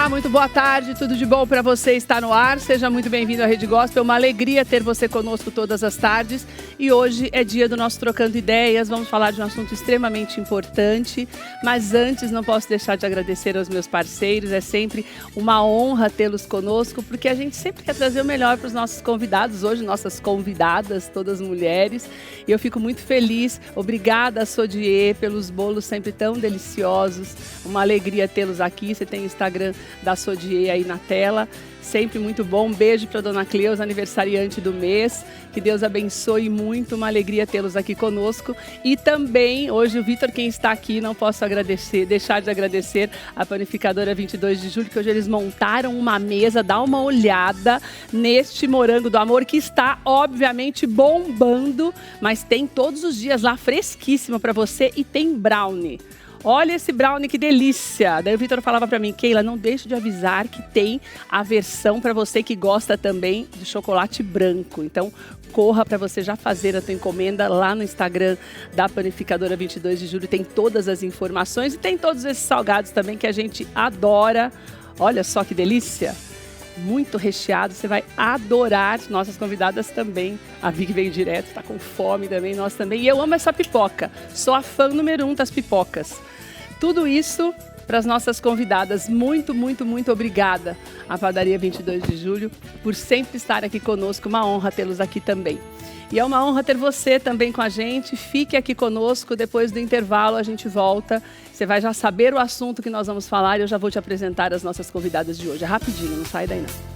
Olá, muito boa tarde, tudo de bom para você? Está no ar, seja muito bem-vindo à Rede Gospel, uma alegria ter você conosco todas as tardes e hoje é dia do nosso Trocando Ideias, vamos falar de um assunto extremamente importante, mas antes não posso deixar de agradecer aos meus parceiros, é sempre uma honra tê-los conosco, porque a gente sempre quer trazer o melhor para os nossos convidados, hoje nossas convidadas, todas mulheres, e eu fico muito feliz, obrigada Sodier pelos bolos sempre tão deliciosos, uma alegria tê-los aqui, você tem o Instagram da Sodier aí na tela, sempre muito bom, um beijo para a Dona Cleusa, aniversariante do mês, que Deus abençoe muito, uma alegria tê-los aqui conosco, e também, hoje o Vitor, quem está aqui, não posso deixar de agradecer a Panificadora 22 de Julho, que hoje eles montaram uma mesa, dá uma olhada neste morango do amor, que está, obviamente, bombando, mas tem todos os dias lá, fresquíssimo para você, e tem brownie. Olha esse brownie, que delícia! Daí o Vitor falava para mim, Keila, não deixe de avisar que tem a versão para você que gosta também de chocolate branco. Então, corra para você já fazer a tua encomenda lá no Instagram da Panificadora 22 de Julho. Tem todas as informações e tem todos esses salgados também que a gente adora. Olha só que delícia! Muito recheado, você vai adorar. Nossas convidadas também, a Vicky veio direto, está com fome também, nós também. E eu amo essa pipoca, sou a fã número 1 das pipocas. Tudo isso para as nossas convidadas. Muito, muito, muito obrigada à Padaria 22 de Julho por sempre estar aqui conosco. Uma honra tê-los aqui também. E é uma honra ter você também com a gente. Fique aqui conosco, depois do intervalo a gente volta. Você vai já saber o assunto que nós vamos falar e eu já vou te apresentar as nossas convidadas de hoje. É rapidinho, não sai daí não.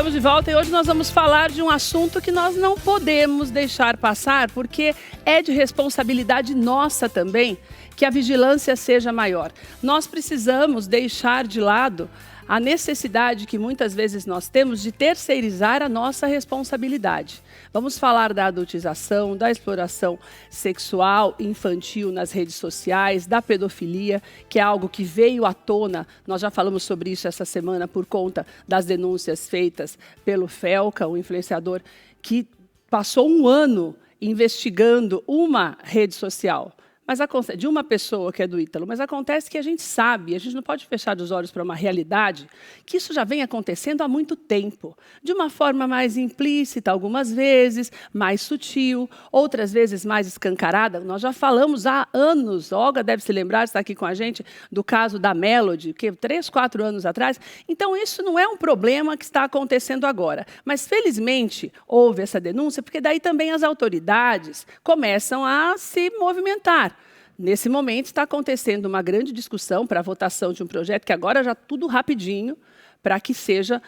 De volta e hoje nós vamos falar de um assunto que nós não podemos deixar passar, porque é de responsabilidade nossa também que a vigilância seja maior. Nós precisamos deixar de lado a necessidade que muitas vezes nós temos de terceirizar a nossa responsabilidade. Vamos falar da adultização, da exploração sexual infantil nas redes sociais, da pedofilia, que é algo que veio à tona. Nós já falamos sobre isso essa semana por conta das denúncias feitas pelo Felca, o influenciador que passou um ano investigando uma rede social. Mas de uma pessoa que é do Ítalo, mas acontece que a gente sabe, a gente não pode fechar os olhos para uma realidade, que isso já vem acontecendo há muito tempo, de uma forma mais implícita, algumas vezes, mais sutil, outras vezes mais escancarada. Nós já falamos há anos, Olga deve se lembrar, está aqui com a gente, do caso da Melody, que 3, 4 anos atrás. Então, isso não é um problema que está acontecendo agora. Mas, felizmente, houve essa denúncia, porque daí também as autoridades começam a se movimentar. Nesse momento está acontecendo uma grande discussão para a votação de um projeto que agora já tudo rapidinho, para que sejam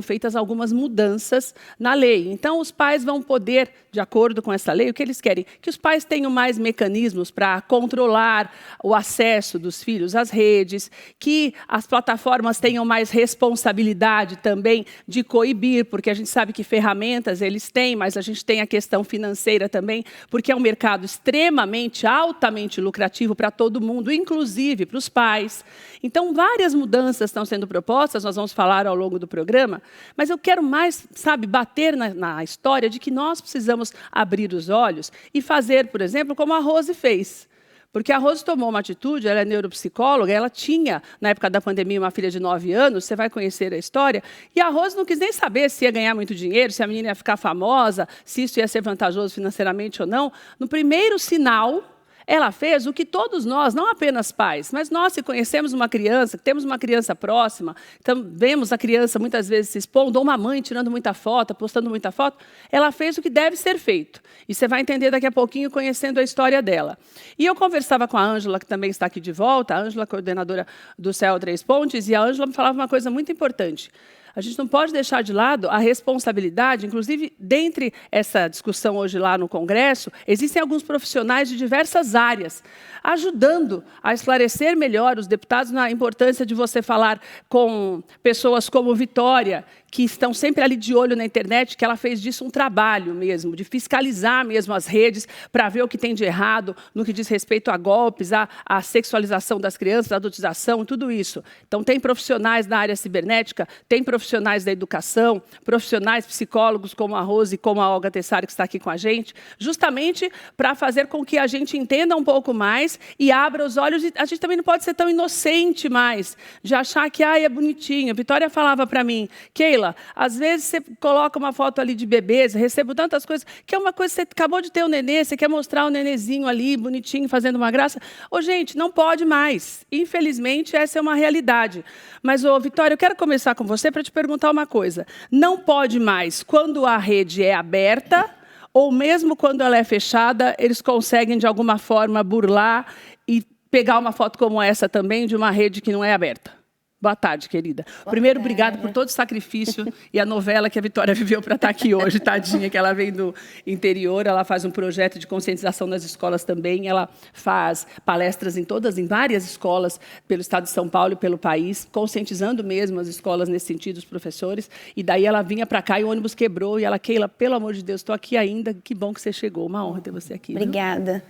feitas algumas mudanças na lei. Então, os pais vão poder, de acordo com essa lei, o que eles querem? Que os pais tenham mais mecanismos para controlar o acesso dos filhos às redes, que as plataformas tenham mais responsabilidade também de coibir, porque a gente sabe que ferramentas eles têm, mas a gente tem a questão financeira também, porque é um mercado extremamente, altamente lucrativo para todo mundo, inclusive para os pais. Então, várias mudanças estão sendo propostas, nós vamos falar ao longo do programa, mas eu quero mais, bater na história de que nós precisamos abrir os olhos e fazer, por exemplo, como a Rose fez. Porque a Rose tomou uma atitude, ela é neuropsicóloga, ela tinha, na época da pandemia, uma filha de 9 anos, você vai conhecer a história, e a Rose não quis nem saber se ia ganhar muito dinheiro, se a menina ia ficar famosa, se isso ia ser vantajoso financeiramente ou não. No primeiro sinal, ela fez o que todos nós, não apenas pais, mas nós que conhecemos uma criança, que temos uma criança próxima, então vemos a criança muitas vezes se expondo, ou uma mãe tirando muita foto, postando muita foto, ela fez o que deve ser feito. E você vai entender daqui a pouquinho conhecendo a história dela. E eu conversava com a Ângela, que também está aqui de volta, a Ângela, coordenadora do Céu Três Pontes, e a Ângela me falava uma coisa muito importante. A gente não pode deixar de lado a responsabilidade, inclusive, dentre essa discussão hoje lá no Congresso, existem alguns profissionais de diversas áreas, ajudando a esclarecer melhor os deputados na importância de você falar com pessoas como Vitória, que estão sempre ali de olho na internet, que ela fez disso um trabalho mesmo, de fiscalizar mesmo as redes, para ver o que tem de errado no que diz respeito a golpes, a sexualização das crianças, a adultização, tudo isso. Então, tem profissionais da área cibernética, tem profissionais da educação, profissionais psicólogos como a Rose e como a Olga Tessari, que está aqui com a gente, justamente para fazer com que a gente entenda um pouco mais e abra os olhos. E a gente também não pode ser tão inocente mais, de achar que é bonitinho. A Vitória falava para mim, Keila, às vezes você coloca uma foto ali de bebês, recebo tantas coisas, que é uma coisa, você acabou de ter um nenê, você quer mostrar o nenezinho ali, bonitinho, fazendo uma graça. Ô, gente, não pode mais. Infelizmente, essa é uma realidade. Mas, ô, Vitória, eu quero começar com você para te perguntar uma coisa. Não pode mais, quando a rede é aberta, ou mesmo quando ela é fechada, eles conseguem, de alguma forma, burlar e pegar uma foto como essa também de uma rede que não é aberta. Boa tarde, querida. Primeiro, obrigada por todo o sacrifício e a novela que a Vitória viveu para estar aqui hoje, tadinha, que ela vem do interior, ela faz um projeto de conscientização nas escolas também, ela faz palestras em várias escolas pelo estado de São Paulo e pelo país, conscientizando mesmo as escolas nesse sentido, os professores, e daí ela vinha para cá e o ônibus quebrou, e ela, Keila, pelo amor de Deus, estou aqui ainda, que bom que você chegou, uma honra ter você aqui. Obrigada.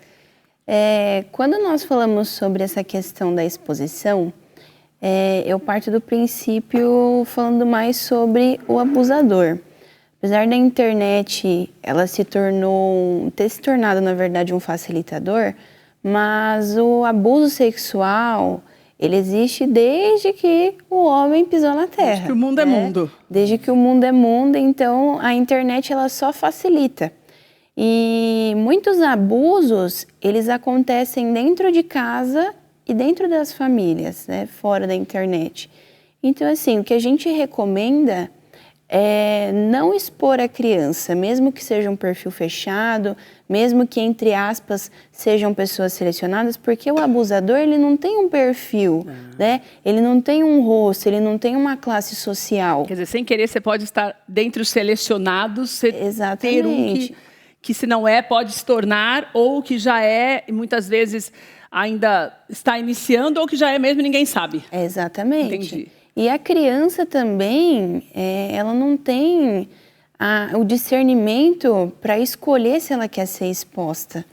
Quando nós falamos sobre essa questão da exposição, eu parto do princípio falando mais sobre o abusador. Apesar da internet ela ter se tornado, na verdade, um facilitador, mas o abuso sexual, ele existe desde que o homem pisou na Terra. Desde que o mundo é mundo. Desde que o mundo é mundo, então a internet ela só facilita. E muitos abusos, eles acontecem dentro de casa e dentro das famílias, né, fora da internet. Então, assim, o que a gente recomenda é não expor a criança, mesmo que seja um perfil fechado, mesmo que, entre aspas, sejam pessoas selecionadas, porque o abusador, ele não tem um perfil, né? Ele não tem um rosto, ele não tem uma classe social. Quer dizer, sem querer, você pode estar dentre os selecionados, você ter um que se não é, pode se tornar, ou que já é, e muitas vezes ainda está iniciando, ou que já é mesmo, ninguém sabe. Exatamente. Entendi. E a criança também, ela não tem o discernimento para escolher se ela quer ser exposta.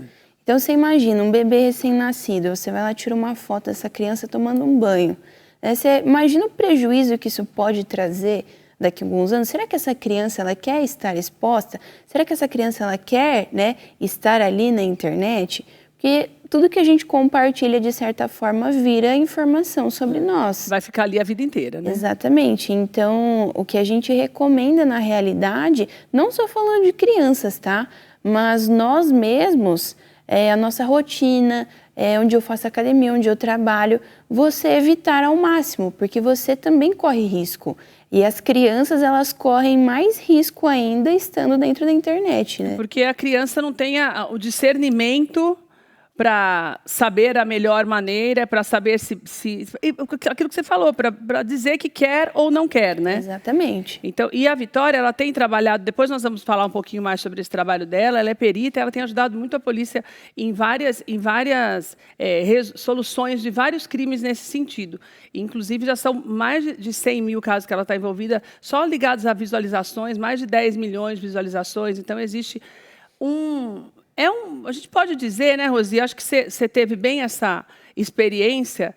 Então, você imagina, um bebê recém-nascido, você vai lá tirar uma foto dessa criança tomando um banho. Você imagina o prejuízo que isso pode trazer daqui a alguns anos. Será que essa criança ela quer estar exposta? Será que essa criança ela quer, né, estar ali na internet? Porque tudo que a gente compartilha, de certa forma, vira informação sobre nós. Vai ficar ali a vida inteira, né? Exatamente. Então, o que a gente recomenda na realidade, não só falando de crianças, tá? Mas nós mesmos, a nossa rotina, onde eu faço academia, onde eu trabalho, você evitar ao máximo, porque você também corre risco. E as crianças, elas correm mais risco ainda estando dentro da internet, né? Porque a criança não tem o discernimento para saber a melhor maneira, para saber se aquilo que você falou, para dizer que quer ou não quer, né? Exatamente. Então, e a Vitória, ela tem trabalhado, depois nós vamos falar um pouquinho mais sobre esse trabalho dela, ela é perita, ela tem ajudado muito a polícia em várias soluções de vários crimes nesse sentido. Inclusive, já são mais de 100 mil casos que ela está envolvida, só ligados a visualizações, mais de 10 milhões de visualizações. Então, existe a gente pode dizer, né, Rosi, acho que você teve bem essa experiência,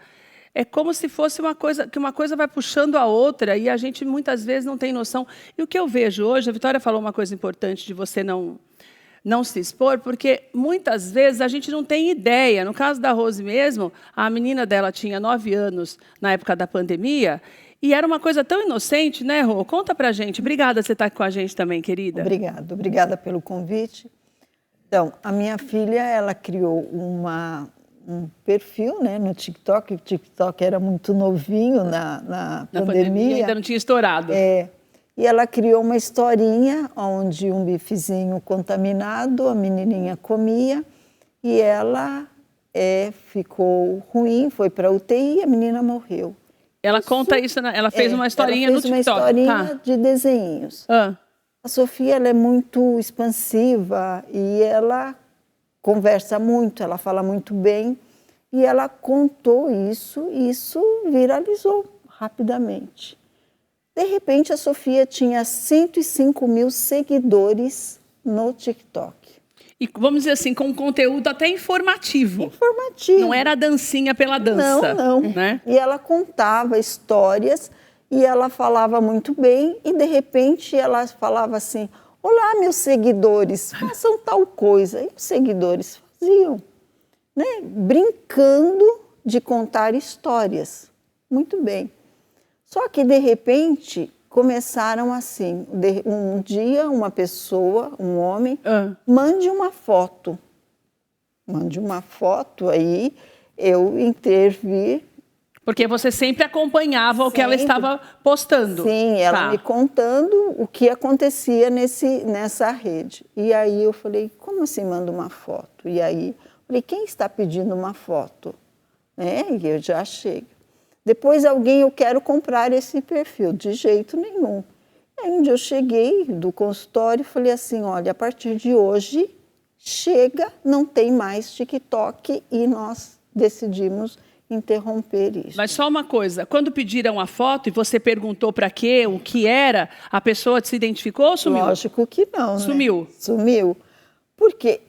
é como se fosse que uma coisa vai puxando a outra e a gente muitas vezes não tem noção. E o que eu vejo hoje, a Vitória falou uma coisa importante de você não se expor, porque muitas vezes a gente não tem ideia. No caso da Rose mesmo, a menina dela tinha 9 anos na época da pandemia, e era uma coisa tão inocente, né, Rô? Conta pra gente. Obrigada por você estar aqui com a gente também, querida. Obrigada pelo convite. Então, a minha filha, ela criou um perfil, né, no TikTok. O TikTok era muito novinho na pandemia. Ainda não tinha estourado. E ela criou uma historinha onde um bifezinho contaminado, a menininha comia, e ela ficou ruim, foi para a UTI e a menina morreu. Ela conta isso, ela fez uma historinha no TikTok. Ela fez uma historinha de desenhinhos. A Sofia, ela é muito expansiva e ela conversa muito, ela fala muito bem. E ela contou isso e isso viralizou rapidamente. De repente, a Sofia tinha 105 mil seguidores no TikTok. E vamos dizer assim, com um conteúdo até informativo. Informativo. Não era a dancinha pela dança. Não. Né? E ela contava histórias e ela falava muito bem. E, de repente, ela falava assim, olá, meus seguidores, façam tal coisa. E os seguidores faziam, né? Brincando de contar histórias. Muito bem. Só que, de repente, começaram assim. Um dia, uma pessoa, um homem, mande uma foto. Mande uma foto, aí eu intervir. Porque você sempre acompanhava o que ela estava postando. Sim, ela me contando o que acontecia nessa rede. E aí eu falei, como assim manda uma foto? E aí, falei, quem está pedindo uma foto? E eu já chego. Depois eu quero comprar esse perfil, de jeito nenhum. E aí um dia eu cheguei do consultório e falei assim, olha, a partir de hoje, chega, não tem mais TikTok e nós decidimos interromper isso. Mas só uma coisa, quando pediram a foto e você perguntou para quê, o que era, a pessoa se identificou ou sumiu? Lógico que não, Sumiu. Né? Sumiu. Porque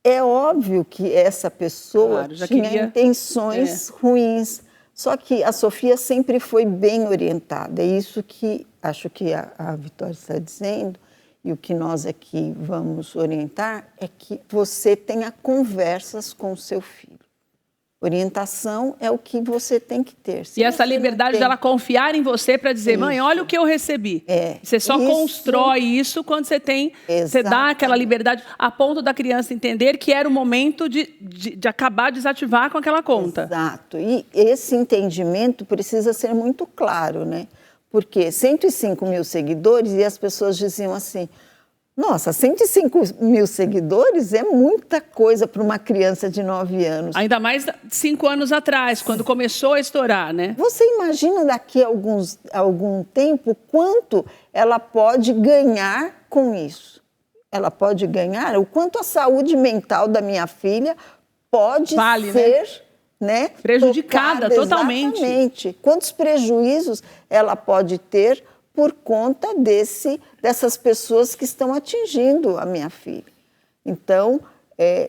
é óbvio que essa pessoa tinha intenções ruins. Só que a Sofia sempre foi bem orientada. É isso que acho que a Vitória está dizendo, e o que nós aqui vamos orientar é que você tenha conversas com o seu filho. Orientação é o que você tem que ter. E essa liberdade dela confiar em você para dizer, mãe, olha o que eu recebi. Você só constrói isso quando você tem, você dá aquela liberdade a ponto da criança entender que era o momento de acabar de desativar com aquela conta. Exato. E esse entendimento precisa ser muito claro, né? Porque 105 mil seguidores e as pessoas diziam assim, nossa, 105 mil seguidores é muita coisa para uma criança de 9 anos. Ainda mais 5 anos atrás, quando começou a estourar, né? Você imagina daqui a algum tempo quanto ela pode ganhar com isso? Ela pode ganhar o quanto a saúde mental da minha filha pode ser... Né, prejudicada totalmente. Exatamente. Quantos prejuízos ela pode ter por conta dessas pessoas que estão atingindo a minha filha. Então,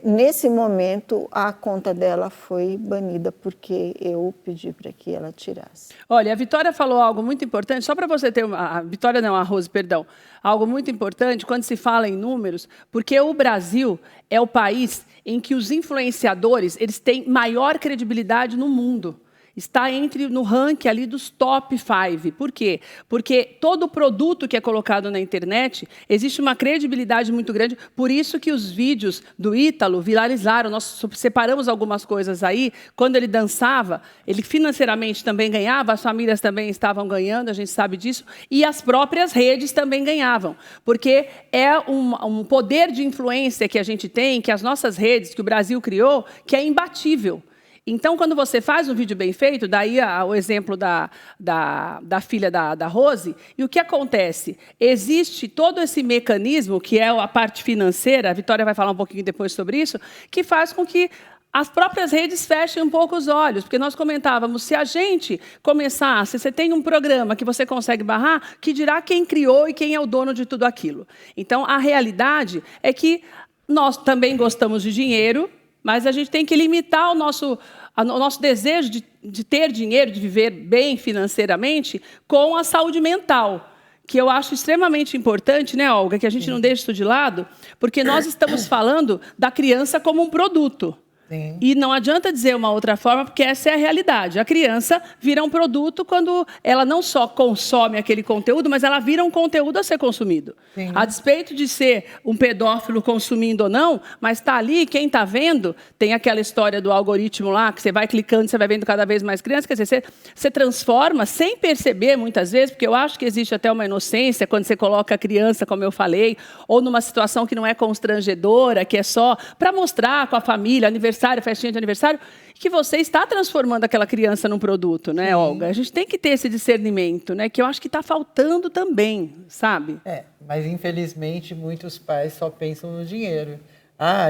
nesse momento, a conta dela foi banida porque eu pedi para que ela tirasse. Olha, a Vitória falou algo muito importante, só para você ter a Rose, perdão, algo muito importante quando se fala em números, porque o Brasil é o país em que os influenciadores, eles têm maior credibilidade no mundo. Está no ranking ali dos top 5. Por quê? Porque todo produto que é colocado na internet, existe uma credibilidade muito grande, por isso que os vídeos do Ítalo viralizaram. Nós separamos algumas coisas aí. Quando ele dançava, ele financeiramente também ganhava, as famílias também estavam ganhando, a gente sabe disso, e as próprias redes também ganhavam. Porque é um poder de influência que a gente tem, que as nossas redes, que o Brasil criou, que é imbatível. Então, quando você faz um vídeo bem feito, daí o exemplo da filha da Rose, e o que acontece? Existe todo esse mecanismo, que é a parte financeira, a Vitória vai falar um pouquinho depois sobre isso, que faz com que as próprias redes fechem um pouco os olhos, porque nós comentávamos, se a gente começasse, você tem um programa que você consegue barrar, que dirá quem criou e quem é o dono de tudo aquilo. Então, a realidade é que nós também gostamos de dinheiro, mas a gente tem que limitar o nosso desejo de ter dinheiro, de viver bem financeiramente, com a saúde mental, que eu acho extremamente importante, né, Olga, que a gente não deixe isso de lado, porque nós estamos falando da criança como um produto. Sim. E não adianta dizer uma outra forma, porque essa é a realidade. A criança vira um produto quando ela não só consome aquele conteúdo, mas ela vira um conteúdo a ser consumido. Sim. A despeito de ser um pedófilo consumindo ou não, mas está ali, quem está vendo, tem aquela história do algoritmo lá, que você vai clicando, você vai vendo cada vez mais crianças, quer dizer, você transforma sem perceber muitas vezes, porque eu acho que existe até uma inocência quando você coloca a criança, como eu falei, ou numa situação que não é constrangedora, que é só para mostrar com a família, aniversário, festinha de aniversário, que você está transformando aquela criança num produto, né, Olga? A gente tem que ter esse discernimento, né, que eu acho que está faltando também, sabe? Mas infelizmente muitos pais só pensam no dinheiro.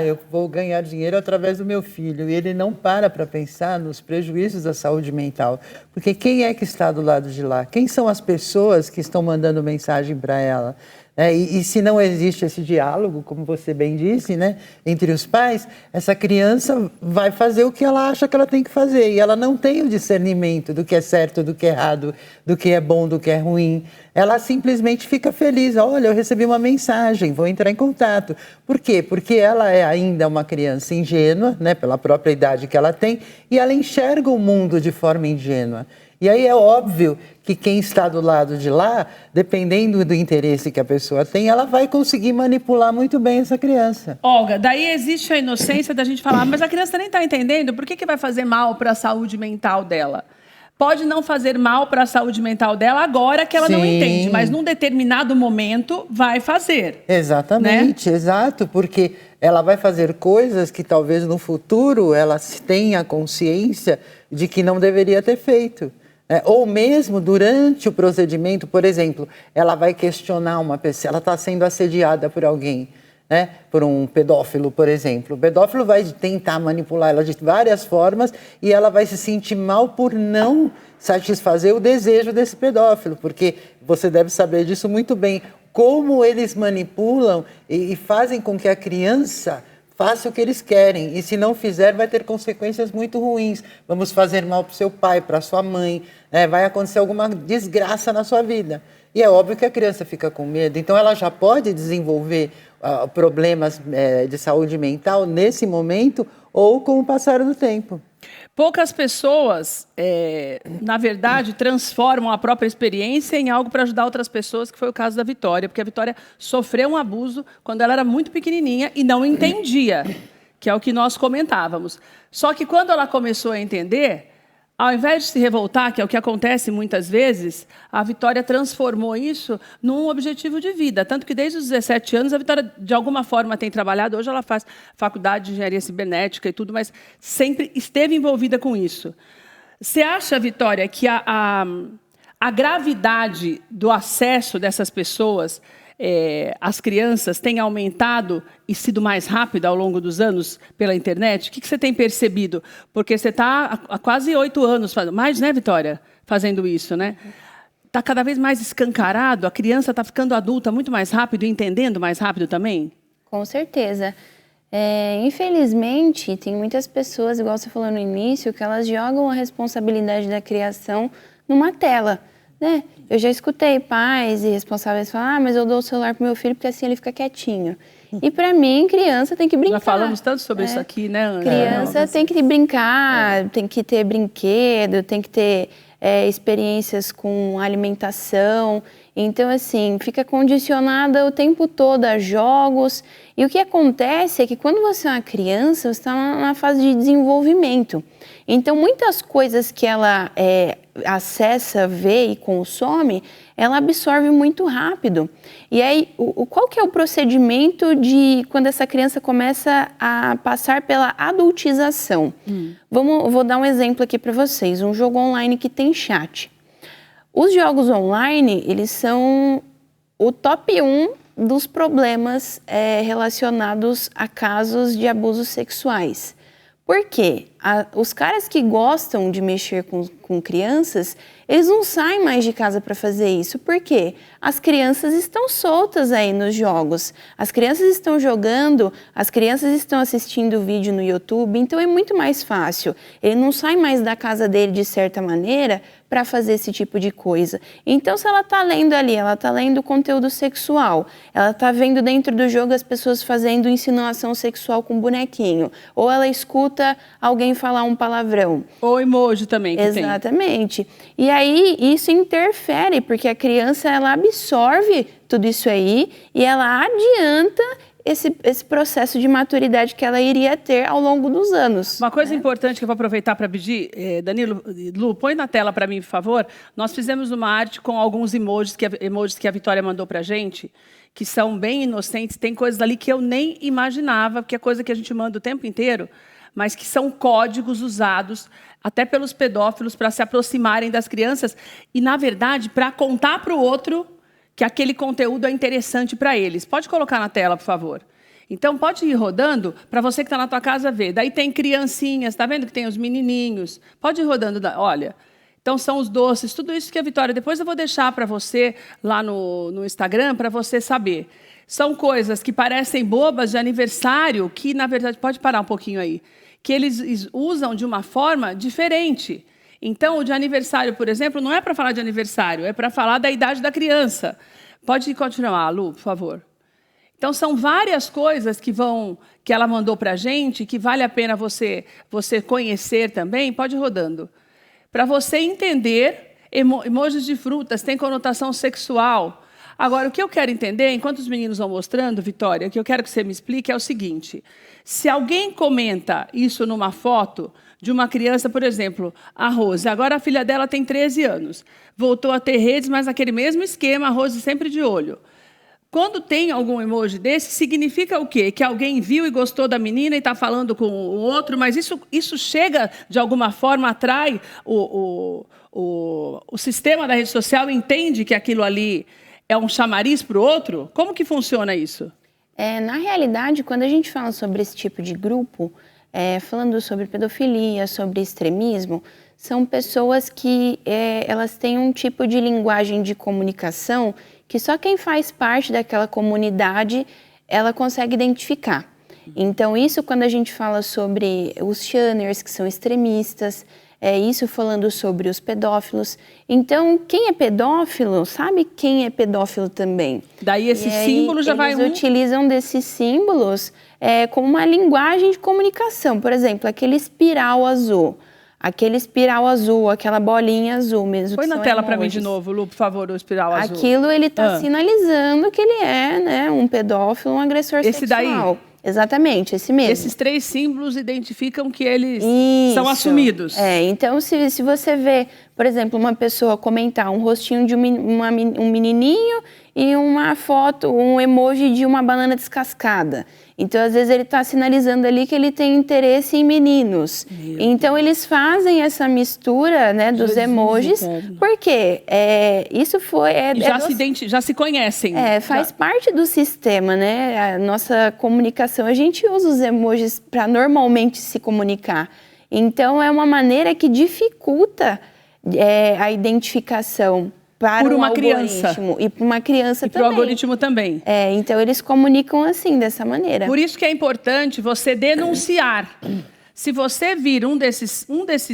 eu vou ganhar dinheiro através do meu filho. E ele não para pensar nos prejuízos da saúde mental. Porque quem é que está do lado de lá? Quem são as pessoas que estão mandando mensagem para ela? E se não existe esse diálogo, como você bem disse, né, entre os pais, essa criança vai fazer o que ela acha que ela tem que fazer. E ela não tem o discernimento do que é certo, do que é errado, do que é bom, do que é ruim. Ela simplesmente fica feliz. Olha, eu recebi uma mensagem, vou entrar em contato. Por quê? Porque ela é ainda uma criança ingênua, né, pela própria idade que ela tem, e ela enxerga o mundo de forma ingênua. E aí é óbvio que quem está do lado de lá, dependendo do interesse que a pessoa tem, ela vai conseguir manipular muito bem essa criança. Olga, daí existe a inocência da gente falar, mas a criança nem está entendendo, por que vai fazer mal para a saúde mental dela? Pode não fazer mal para a saúde mental dela agora que ela não entende, mas num determinado momento vai fazer. Exatamente, né? Exato, porque ela vai fazer coisas que talvez no futuro ela tenha consciência de que não deveria ter feito. Ou mesmo durante o procedimento, por exemplo, ela vai questionar uma pessoa, ela está sendo assediada por alguém, né? Por um pedófilo, por exemplo. O pedófilo vai tentar manipular ela de várias formas e ela vai se sentir mal por não satisfazer o desejo desse pedófilo, porque você deve saber disso muito bem, como eles manipulam e fazem com que a criança faça o que eles querem, e se não fizer vai ter consequências muito ruins. Vamos fazer mal para o seu pai, para a sua mãe, né? Vai acontecer alguma desgraça na sua vida. E é óbvio que a criança fica com medo, então ela já pode desenvolver problemas de saúde mental nesse momento ou com o passar do tempo. Poucas pessoas, na verdade, transformam a própria experiência em algo para ajudar outras pessoas, que foi o caso da Vitória, porque a Vitória sofreu um abuso quando ela era muito pequenininha e não entendia, que é o que nós comentávamos. Só que quando ela começou a entender, ao invés de se revoltar, que é o que acontece muitas vezes, a Vitória transformou isso num objetivo de vida. Tanto que desde os 17 anos a Vitória, de alguma forma, tem trabalhado. Hoje ela faz faculdade de engenharia cibernética e tudo, mas sempre esteve envolvida com isso. Você acha, Vitória, que a gravidade do acesso dessas pessoas às crianças tem aumentado e sido mais rápida ao longo dos anos pela internet? O que você tem percebido? Porque você está há quase 8 anos, mais, né, Vitória? Fazendo isso, né? Está cada vez mais escancarado? A criança está ficando adulta muito mais rápido e entendendo mais rápido também? Com certeza. Infelizmente, tem muitas pessoas, igual você falou no início, que elas jogam a responsabilidade da criação numa tela, né? Eu já escutei pais e responsáveis falar, mas eu dou o celular pro meu filho porque assim ele fica quietinho. E para mim, criança tem que brincar. Já falamos tanto sobre isso aqui, né, Ana? Criança tem que brincar, tem que ter brinquedo, tem que ter experiências com alimentação. Então, assim, fica condicionada o tempo todo a jogos. E o que acontece é que quando você é uma criança, você está na fase de desenvolvimento. Então, muitas coisas que ela acessa, vê e consome, ela absorve muito rápido. E aí, qual que é o procedimento de quando essa criança começa a passar pela adultização? Vou dar um exemplo aqui para vocês. Um jogo online que tem chat. Os jogos online, eles são o top 1 dos problemas relacionados a casos de abusos sexuais. Por quê? Os caras que gostam de mexer com crianças, eles não saem mais de casa para fazer isso. Por quê? As crianças estão soltas aí nos jogos. As crianças estão jogando, as crianças estão assistindo vídeo no YouTube, então é muito mais fácil. Ele não sai mais da casa dele de certa maneira para fazer esse tipo de coisa. Então, se ela está lendo ali, ela está lendo conteúdo sexual, ela está vendo dentro do jogo as pessoas fazendo insinuação sexual com bonequinho, ou ela escuta alguém falar um palavrão. Ou emoji também. Exatamente. E aí, isso interfere, porque a criança, ela absorve tudo isso aí e ela adianta esse processo de maturidade que ela iria ter ao longo dos anos. Uma coisa importante que eu vou aproveitar para pedir, Danilo, Lu, põe na tela para mim, por favor. Nós fizemos uma arte com alguns emojis que a Vitória mandou para a gente, que são bem inocentes. Tem coisas ali que eu nem imaginava, porque é coisa que a gente manda o tempo inteiro, mas que são códigos usados até pelos pedófilos para se aproximarem das crianças e, na verdade, para contar para o outro que aquele conteúdo é interessante para eles. Pode colocar na tela, por favor. Então, pode ir rodando para você que está na tua casa ver. Daí tem criancinhas, tá vendo que tem os menininhos? Pode ir rodando, olha. Então, são os doces, tudo isso que a Vitória... Depois eu vou deixar para você lá no Instagram, para você saber. São coisas que parecem bobas de aniversário, que, na verdade, pode parar um pouquinho aí, que eles usam de uma forma diferente. Então, o de aniversário, por exemplo, não é para falar de aniversário, é para falar da idade da criança. Pode continuar, Lu, por favor. Então, são várias coisas que ela mandou para a gente, que vale a pena você conhecer também. Pode ir rodando. Para você entender, emojis de frutas têm conotação sexual. Agora, o que eu quero entender, enquanto os meninos vão mostrando, Vitória, o que eu quero que você me explique é o seguinte. Se alguém comenta isso numa foto de uma criança, por exemplo, a Rose, agora a filha dela tem 13 anos, voltou a ter redes, mas naquele mesmo esquema, a Rose sempre de olho. Quando tem algum emoji desse, significa o quê? Que alguém viu e gostou da menina e está falando com o outro, mas isso chega, de alguma forma, atrai o sistema da rede social, entende que aquilo ali é um chamariz para o outro? Como que funciona isso? Na realidade, quando a gente fala sobre esse tipo de grupo, falando sobre pedofilia, sobre extremismo, são pessoas que elas têm um tipo de linguagem de comunicação que só quem faz parte daquela comunidade ela consegue identificar. Então, isso quando a gente fala sobre os shunners, que são extremistas, isso falando sobre os pedófilos. Então, quem é pedófilo sabe quem é pedófilo também. Daí esse símbolo já vai... Eles utilizam desses símbolos como uma linguagem de comunicação. Por exemplo, aquele espiral azul. Aquele espiral azul, aquela bolinha azul mesmo. Põe na tela para mim de novo, Lu, por favor, o espiral azul. Aquilo ele está sinalizando que ele é, né, um pedófilo, um agressor sexual. Daí? Exatamente, esse mesmo. Esses 3 símbolos identificam que eles são assumidos. Então, se você vê, por exemplo, uma pessoa comentar um rostinho de um menininho e uma foto, um emoji de uma banana descascada. Então, às vezes, ele está sinalizando ali que ele tem interesse em meninos. Então, eles fazem essa mistura, né, dos emojis, porque isso foi... Já se conhecem. Faz parte do sistema, né? A nossa comunicação, a gente usa os emojis para normalmente se comunicar. Então, é uma maneira que dificulta a identificação para uma criança e para uma criança também. E para o algoritmo também. Então, eles comunicam assim, dessa maneira. Por isso que é importante você denunciar. Se você vir um desses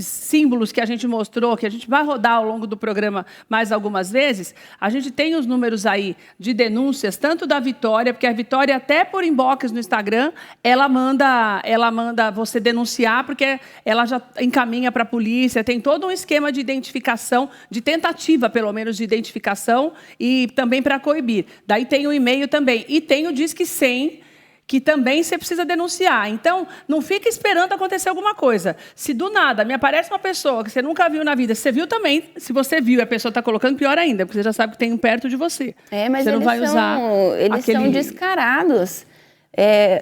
símbolos que a gente mostrou, que a gente vai rodar ao longo do programa mais algumas vezes, a gente tem os números aí de denúncias, tanto da Vitória, porque a Vitória, até por inbox no Instagram, ela manda você denunciar, porque ela já encaminha para a polícia, tem todo um esquema de identificação, de tentativa, pelo menos, de identificação, e também para coibir. Daí tem o e-mail também. E tem o Disque 100, que também você precisa denunciar. Então, não fica esperando acontecer alguma coisa. Se do nada me aparece uma pessoa que você nunca viu na vida, você viu também, se você viu e a pessoa está colocando, pior ainda, porque você já sabe que tem um perto de você. Mas você não vai usar eles são descarados.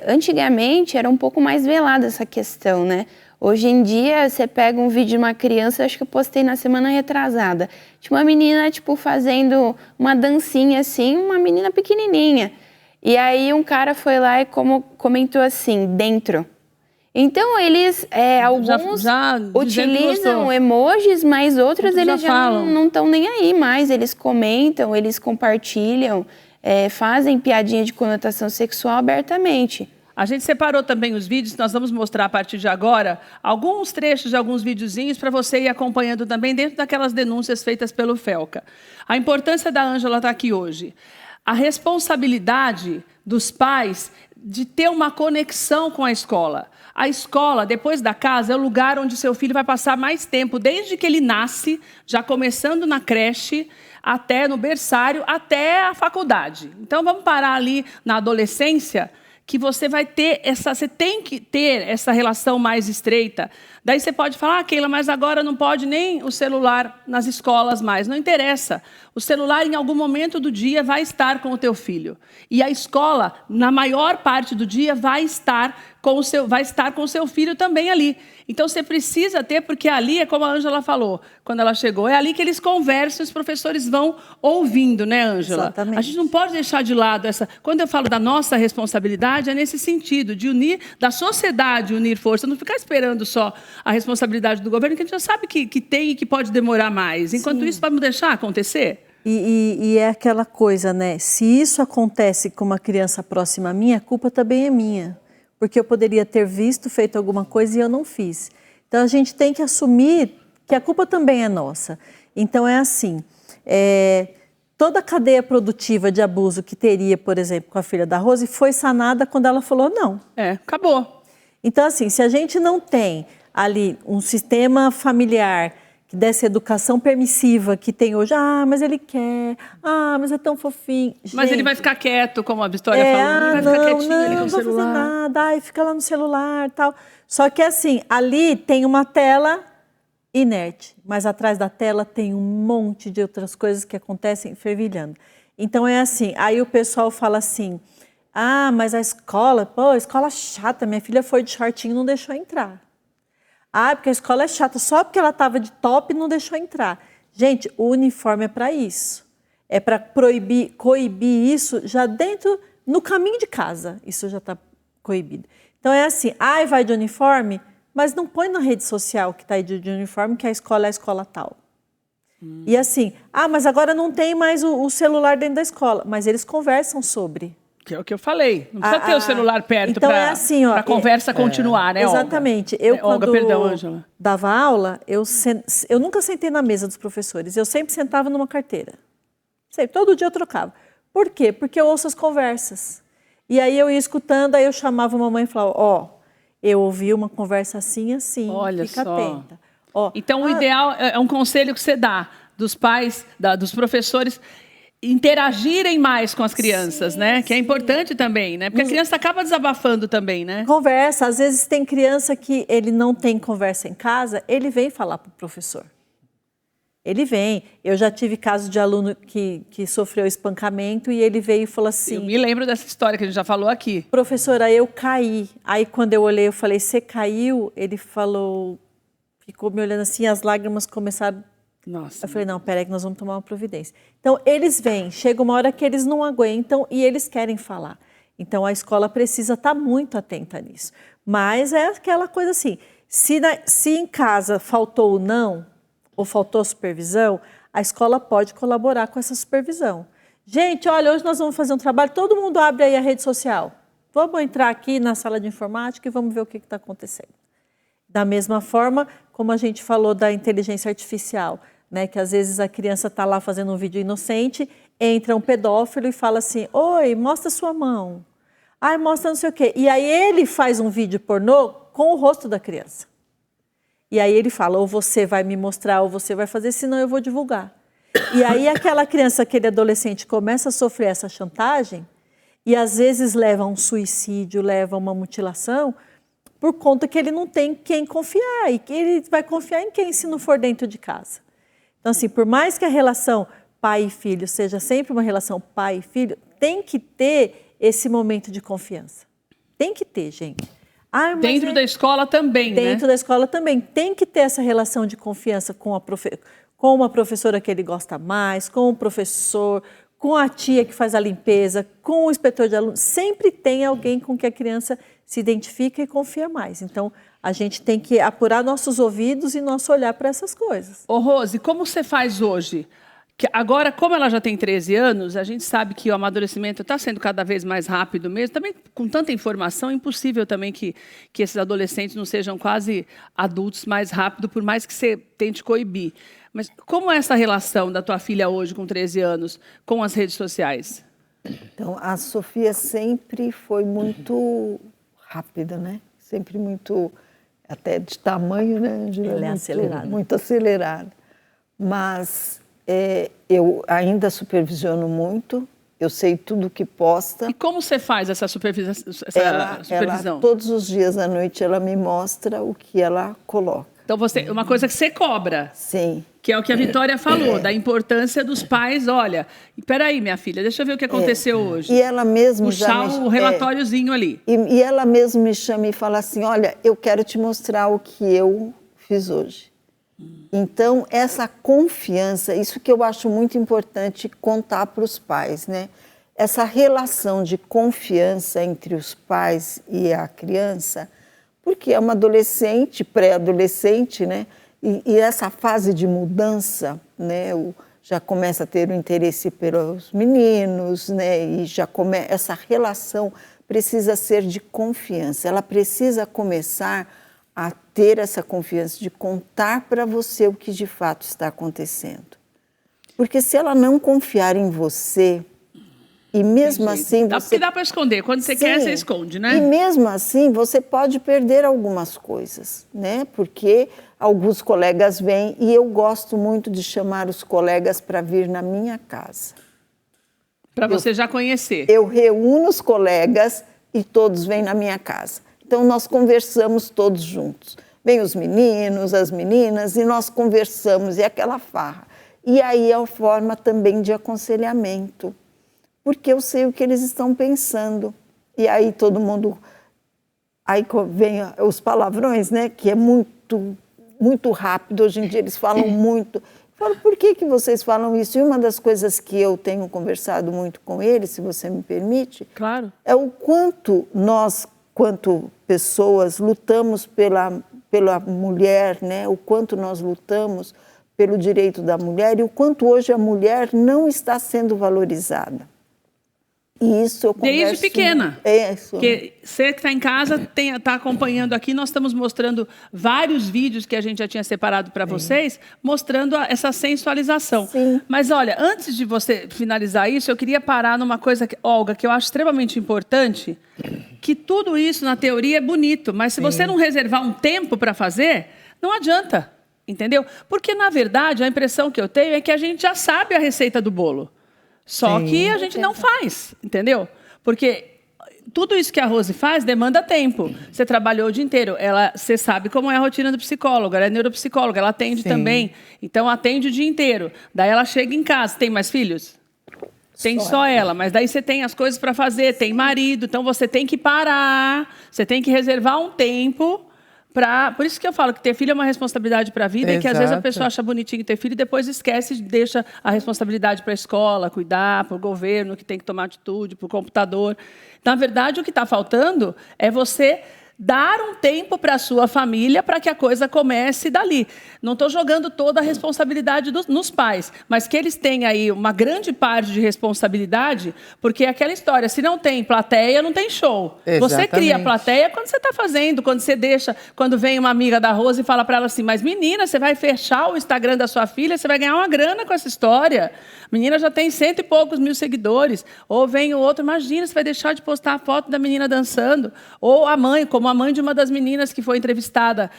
Antigamente era um pouco mais velada essa questão, né? Hoje em dia, você pega um vídeo de uma criança, acho que eu postei na semana retrasada, de uma menina, tipo, fazendo uma dancinha assim, uma menina pequenininha. E aí um cara foi lá e comentou assim, dentro. Então, eles, alguns utilizam emojis, mas outros eles já não estão nem aí mais. Eles comentam, eles compartilham, fazem piadinha de conotação sexual abertamente. A gente separou também os vídeos, nós vamos mostrar a partir de agora alguns trechos de alguns videozinhos para você ir acompanhando também dentro daquelas denúncias feitas pelo Felca. A importância da Ângela está aqui hoje. A responsabilidade dos pais de ter uma conexão com a escola. A escola, depois da casa, é o lugar onde seu filho vai passar mais tempo, desde que ele nasce, já começando na creche, até no berçário, até a faculdade. Então, vamos parar ali na adolescência, que você vai ter você tem que ter essa relação mais estreita Daí você pode falar, Keila, mas agora não pode nem o celular nas escolas mais. Não interessa. O celular, em algum momento do dia, vai estar com o teu filho. E a escola, na maior parte do dia, vai estar com o seu filho também ali. Então, você precisa ter, porque ali é como a Ângela falou, quando ela chegou, é ali que eles conversam, os professores vão ouvindo, né, Ângela? Exatamente. A gente não pode deixar de lado essa... Quando eu falo da nossa responsabilidade, é nesse sentido, de unir, da sociedade unir força, não ficar esperando só a responsabilidade do governo, que a gente já sabe que tem e que pode demorar mais. Enquanto isso, vamos deixar acontecer? E é aquela coisa, né? Se isso acontece com uma criança próxima a mim, a culpa também é minha. Porque eu poderia ter visto, feito alguma coisa e eu não fiz. Então, a gente tem que assumir que a culpa também é nossa. Então, é assim, toda a cadeia produtiva de abuso que teria, por exemplo, com a filha da Rose, foi sanada quando ela falou não. Acabou. Então, assim, se a gente não tem ali um sistema familiar que desse educação permissiva que tem hoje, mas ele quer, mas é tão fofinho. Mas ele vai ficar quieto, como a Vitória falou, ele vai ficar quietinho ali no celular. Não vou fazer nada, fica lá no celular e tal. Só que assim, ali tem uma tela inerte, mas atrás da tela tem um monte de outras coisas que acontecem fervilhando. Então é assim, aí o pessoal fala assim, mas a escola, escola chata, minha filha foi de shortinho e não deixou entrar. Porque a escola é chata, só porque ela estava de top não deixou entrar. Gente, o uniforme é para isso. É para coibir isso já dentro, no caminho de casa. Isso já está coibido. Então é assim, vai de uniforme, mas não põe na rede social que está aí de uniforme que a escola é a escola tal. E assim, mas agora não tem mais o celular dentro da escola. Mas eles conversam sobre. Que é o que eu falei. Não precisa ter o celular perto então para assim, a conversa continuar, né, Olga? Exatamente. Eu, Olga, perdão, Ângela. Dava aula, eu nunca sentei na mesa dos professores. Eu sempre sentava numa carteira. Todo dia eu trocava. Por quê? Porque eu ouço as conversas. E aí eu ia escutando, aí eu chamava a mamãe e falava, eu ouvi uma conversa assim, assim. Olha fica só. atenta. Então, o ideal é um conselho que você dá dos pais, dos professores, interagirem mais com as crianças, né? Que é importante também, né? Porque a criança acaba desabafando também, né? Conversa. Às vezes tem criança que ele não tem conversa em casa, ele vem falar para o professor. Ele vem. Eu já tive caso de aluno que sofreu espancamento e ele veio e falou assim... Eu me lembro dessa história que a gente já falou aqui. Professora, eu caí. Aí quando eu olhei, eu falei, você caiu? Ele falou, ficou me olhando assim, as lágrimas começaram... Nossa. Eu falei, não, peraí que nós vamos tomar uma providência. Então, eles vêm, chega uma hora que eles não aguentam e eles querem falar. Então, a escola precisa estar muito atenta nisso. Mas é aquela coisa assim, se em casa faltou o não, ou faltou supervisão, a escola pode colaborar com essa supervisão. Gente, olha, hoje nós vamos fazer um trabalho, todo mundo abre aí a rede social. Vamos entrar aqui na sala de informática e vamos ver o que está acontecendo. Da mesma forma, como a gente falou da inteligência artificial, né, que às vezes a criança está lá fazendo um vídeo inocente, entra um pedófilo e fala assim, oi, mostra sua mão. Mostra não sei o quê. E aí ele faz um vídeo pornô com o rosto da criança. E aí ele fala, ou você vai me mostrar, ou você vai fazer, senão eu vou divulgar. E aí aquela criança, aquele adolescente começa a sofrer essa chantagem e às vezes leva a um suicídio, leva a uma mutilação, por conta que ele não tem quem confiar. E que ele vai confiar em quem se não for dentro de casa? Então, assim, por mais que a relação pai e filho seja sempre uma relação pai e filho, tem que ter esse momento de confiança. Tem que ter, gente. Dentro da escola também, né? Dentro da escola também. Tem que ter essa relação de confiança com uma professora que ele gosta mais, com o professor, com a tia que faz a limpeza, com o inspetor de alunos. Sempre tem alguém com que a criança se identifica e confia mais. Então, a gente tem que apurar nossos ouvidos e nosso olhar para essas coisas. Ô, Rose, como você faz hoje? Que agora, como ela já tem 13 anos, a gente sabe que o amadurecimento está sendo cada vez mais rápido mesmo. Também, com tanta informação, é impossível também que esses adolescentes não sejam quase adultos mais rápido, por mais que você tente coibir. Mas como é essa relação da tua filha hoje, com 13 anos, com as redes sociais? Então, a Sofia sempre foi muito rápida, né? Sempre muito, até de tamanho, né, Angela? Ela é acelerada. Muito acelerada. Mas eu ainda supervisiono muito, Eu sei tudo que posta. E como você faz essa supervisão? Ela, todos os dias à noite, ela me mostra o que ela coloca. Então, uma coisa que você cobra. Sim. Que é o que a Vitória falou, da importância dos pais. Olha, peraí, minha filha, deixa eu ver o que aconteceu hoje. E ela mesma puxar o relatóriozinho ali. E ela mesma me chama e fala assim, olha, eu quero te mostrar o que eu fiz hoje. Então, essa confiança, isso que eu acho muito importante contar para os pais, né? Essa relação de confiança entre os pais e a criança, porque é uma adolescente, pré-adolescente, né? E essa fase de mudança, né? Já começa a ter o interesse pelos meninos, né? E essa relação precisa ser de confiança. Ela precisa começar a ter essa confiança de contar para você o que de fato está acontecendo. Porque se ela não confiar em você, e mesmo assim... Porque dá para esconder, quando você quer, você esconde, né? E mesmo assim, você pode perder algumas coisas, né? Porque alguns colegas vêm, e eu gosto muito de chamar os colegas para vir na minha casa. Para você já conhecer. Eu reúno os colegas e todos vêm na minha casa. Então, nós conversamos todos juntos. Vêm os meninos, as meninas, e nós conversamos, e aquela farra. E aí é a forma também de aconselhamento, porque eu sei o que eles estão pensando. E aí todo mundo... Aí vem os palavrões, né? Que é muito rápido, hoje em dia eles falam muito. Eu falo, por que vocês falam isso? E uma das coisas que eu tenho conversado muito com eles, se você me permite, claro, é o quanto nós, quanto pessoas, lutamos pela mulher, né? O quanto nós lutamos pelo direito da mulher e o quanto hoje a mulher não está sendo valorizada. E isso eu converso... Desde pequena. Isso. Porque você que está em casa, está acompanhando aqui, nós estamos mostrando vários vídeos que a gente já tinha separado para vocês, mostrando essa sensualização. Sim. Mas olha, antes de você finalizar isso, eu queria parar numa coisa, Olga, que eu acho extremamente importante, que tudo isso na teoria é bonito, mas se você não reservar um tempo para fazer, não adianta, entendeu? Porque, na verdade, a impressão que eu tenho é que a gente já sabe a receita do bolo. Só que a gente não faz, entendeu? Porque tudo isso que a Rose faz demanda tempo. Você trabalhou o dia inteiro. Você sabe como é a rotina do psicólogo. Ela é neuropsicóloga, ela atende também. Então, atende o dia inteiro. Daí ela chega em casa. Tem mais filhos? Tem só ela. Mas daí você tem as coisas para fazer, tem marido. Então, você tem que parar. Você tem que reservar um tempo. Por isso que eu falo que ter filho é uma responsabilidade para a vida. Exato. E que às vezes a pessoa acha bonitinho ter filho e depois esquece e deixa a responsabilidade para a escola, cuidar, para o governo, que tem que tomar atitude, para o computador. Na verdade, o que está faltando é você dar um tempo para a sua família para que a coisa comece dali. Não estou jogando toda a responsabilidade nos pais, mas que eles tenham aí uma grande parte de responsabilidade, porque é aquela história, se não tem plateia, não tem show. Exatamente. Você cria a plateia quando você está fazendo, quando você deixa, quando vem uma amiga da Rose e fala para ela assim, mas menina, você vai fechar o Instagram da sua filha, você vai ganhar uma grana com essa história. A menina já tem 100 e poucos mil seguidores. Ou vem o outro, imagina, você vai deixar de postar a foto da menina dançando. Ou a mãe, como a mãe de uma das meninas que foi entrevistada,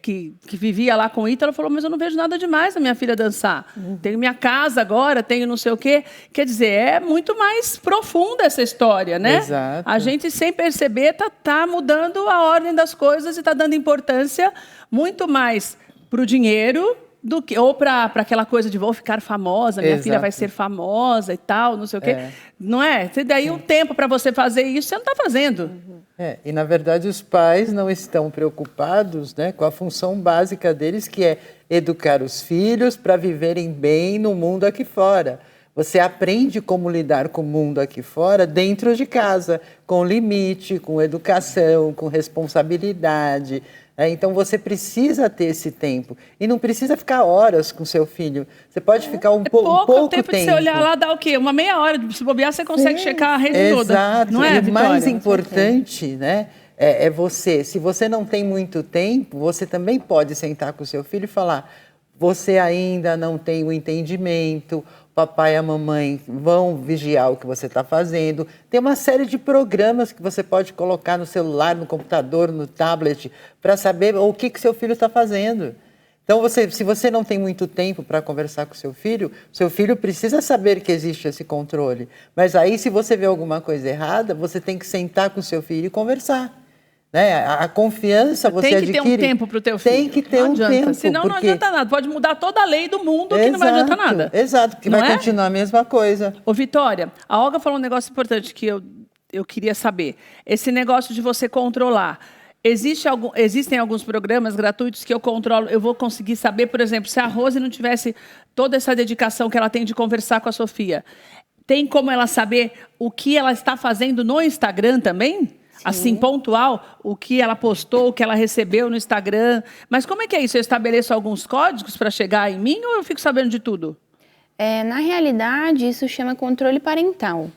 que vivia lá com o Ítalo, falou, mas eu não vejo nada demais na minha filha dançar. Tenho minha casa agora, tenho não sei o quê. Quer dizer, é muito mais profunda essa história, né? Exato. A gente, sem perceber, tá mudando a ordem das coisas e está dando importância muito mais para o dinheiro, ou para aquela coisa de vou ficar famosa, minha filha vai ser famosa e tal, não sei o quê. Não é? Se daí um tempo para você fazer isso, você não está fazendo. E, na verdade, os pais não estão preocupados, né, com a função básica deles, que é educar os filhos para viverem bem no mundo aqui fora. Você aprende como lidar com o mundo aqui fora dentro de casa, com limite, com educação, com responsabilidade. Então, você precisa ter esse tempo. E não precisa ficar horas com seu filho. Você pode ficar um pouco tempo. De você olhar lá, dá o quê? Uma meia hora. Se bobear, você consegue checar a rede toda. Exato. Não é, e o Vitória? mais importante, né, é você. Se você não tem muito tempo, você também pode sentar com o seu filho e falar, você ainda não tem o entendimento, papai e a mamãe vão vigiar o que você está fazendo. Tem uma série de programas que você pode colocar no celular, no computador, no tablet, para saber o que seu filho está fazendo. Então, se você não tem muito tempo para conversar com seu filho precisa saber que existe esse controle. Mas aí, se você vê alguma coisa errada, você tem que sentar com o seu filho e conversar. Né? A confiança você adquire... Tem que ter um tempo para o teu filho. Tem que ter um tempo. Senão não adianta nada. Pode mudar toda a lei do mundo que não vai adiantar nada. Exato, porque vai continuar a mesma coisa. Ô, Vitória, a Olga falou um negócio importante que eu queria saber. Esse negócio de você controlar. Existem alguns programas gratuitos que eu controlo. Eu vou conseguir saber, por exemplo, se a Rose não tivesse toda essa dedicação que ela tem de conversar com a Sofia. Tem como ela saber o que ela está fazendo no Instagram também? Assim, pontual, o que ela postou, o que ela recebeu no Instagram. Mas como é que é isso? Eu estabeleço alguns códigos para chegar em mim ou eu fico sabendo de tudo? Na realidade, isso chama controle parental.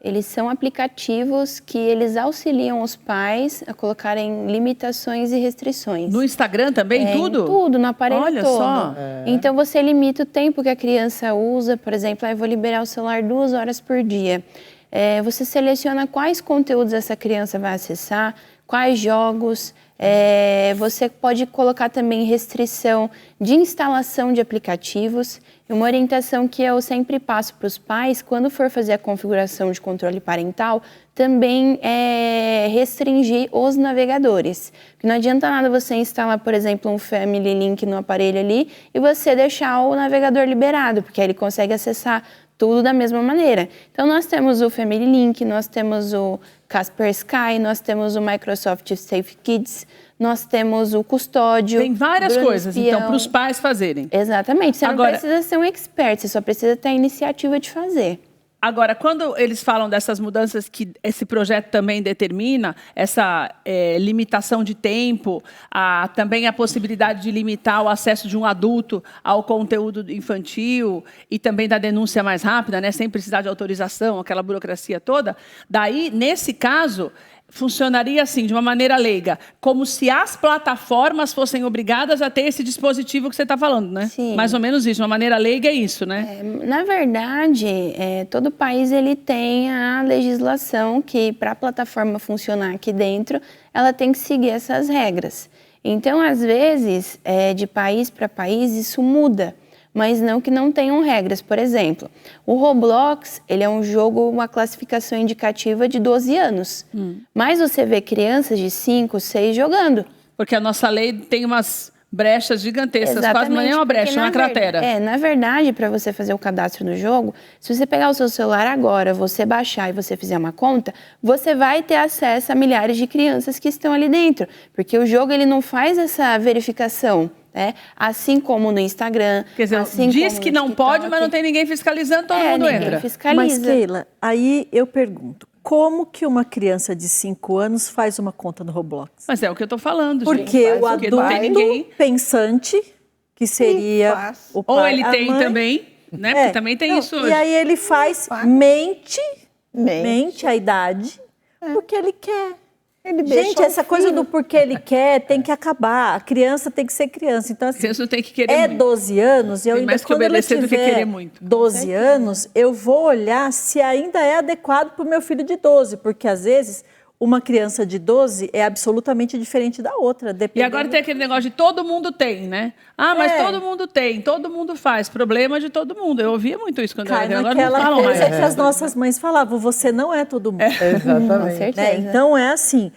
Eles são aplicativos que eles auxiliam os pais a colocarem limitações e restrições. No Instagram também, tudo? Em tudo, no aparelho Olha todo. só. Então, você limita o tempo que a criança usa. Por exemplo, eu vou liberar o celular 2 horas por dia. Você seleciona quais conteúdos essa criança vai acessar, quais jogos. Você pode colocar também restrição de instalação de aplicativos. Uma orientação que eu sempre passo para os pais, quando for fazer a configuração de controle parental, também restringir os navegadores. Porque não adianta nada você instalar, por exemplo, um Family Link no aparelho ali e você deixar o navegador liberado, porque aí ele consegue acessar tudo da mesma maneira. Então, nós temos o Family Link, nós temos o Kaspersky, nós temos o Microsoft Safe Kids, nós temos o Custódio. Tem várias Bruno coisas, Espião. então, para os pais fazerem. Exatamente. Você Agora, não precisa ser um expert, você só precisa ter a iniciativa de fazer. Agora, quando eles falam dessas mudanças que esse projeto também determina, essa limitação de tempo, também a possibilidade de limitar o acesso de um adulto ao conteúdo infantil e também da denúncia mais rápida, né, sem precisar de autorização, aquela burocracia toda, daí, nesse caso, funcionaria assim, de uma maneira leiga, como se as plataformas fossem obrigadas a ter esse dispositivo que você está falando, né? Sim. Mais ou menos isso, de uma maneira leiga é isso, né? Na verdade, todo país ele tem a legislação que, para a plataforma funcionar aqui dentro, ela tem que seguir essas regras. Então, às vezes, de país para país, isso muda. Mas não que não tenham regras. Por exemplo, o Roblox, ele é um jogo, uma classificação indicativa de 12 anos. Mas você vê crianças de 5, 6 jogando. Porque a nossa lei tem umas brechas gigantescas, quase não é nem uma brecha, é uma cratera. Na verdade, para você fazer o cadastro no jogo, se você pegar o seu celular agora, você baixar e você fizer uma conta, você vai ter acesso a milhares de crianças que estão ali dentro. Porque o jogo ele não faz essa verificação. Assim como no Instagram. Quer dizer, assim diz que não pode, mas não tem ninguém fiscalizando, todo mundo entra. Fiscaliza. Mas, Keila, aí eu pergunto, como que uma criança de 5 anos faz uma conta no Roblox? Mas é o que eu estou falando, Porque gente. o adulto pensante, que seria o pai, ou ele a tem mãe, também, né? Porque também tem isso hoje. E aí ele mente a idade, porque ele quer. Gente, essa coisa do porque ele quer tem que acabar. A criança tem que ser criança. Então, assim, criança não tem que querer muito. 12 anos, e eu Tem ainda mais que quando ele obedecer do que tiver querer muito. 12 anos, eu vou olhar se ainda é adequado para o meu filho de 12, porque às vezes uma criança de 12 é absolutamente diferente da outra. E agora tem aquele negócio de todo mundo tem, né? Mas todo mundo tem, todo mundo faz. Problema de todo mundo. Eu ouvia muito isso quando eu era criança. Agora não falam mais. Coisa que as nossas mães falavam, você não é todo mundo. Exatamente. Com certeza. Então é assim,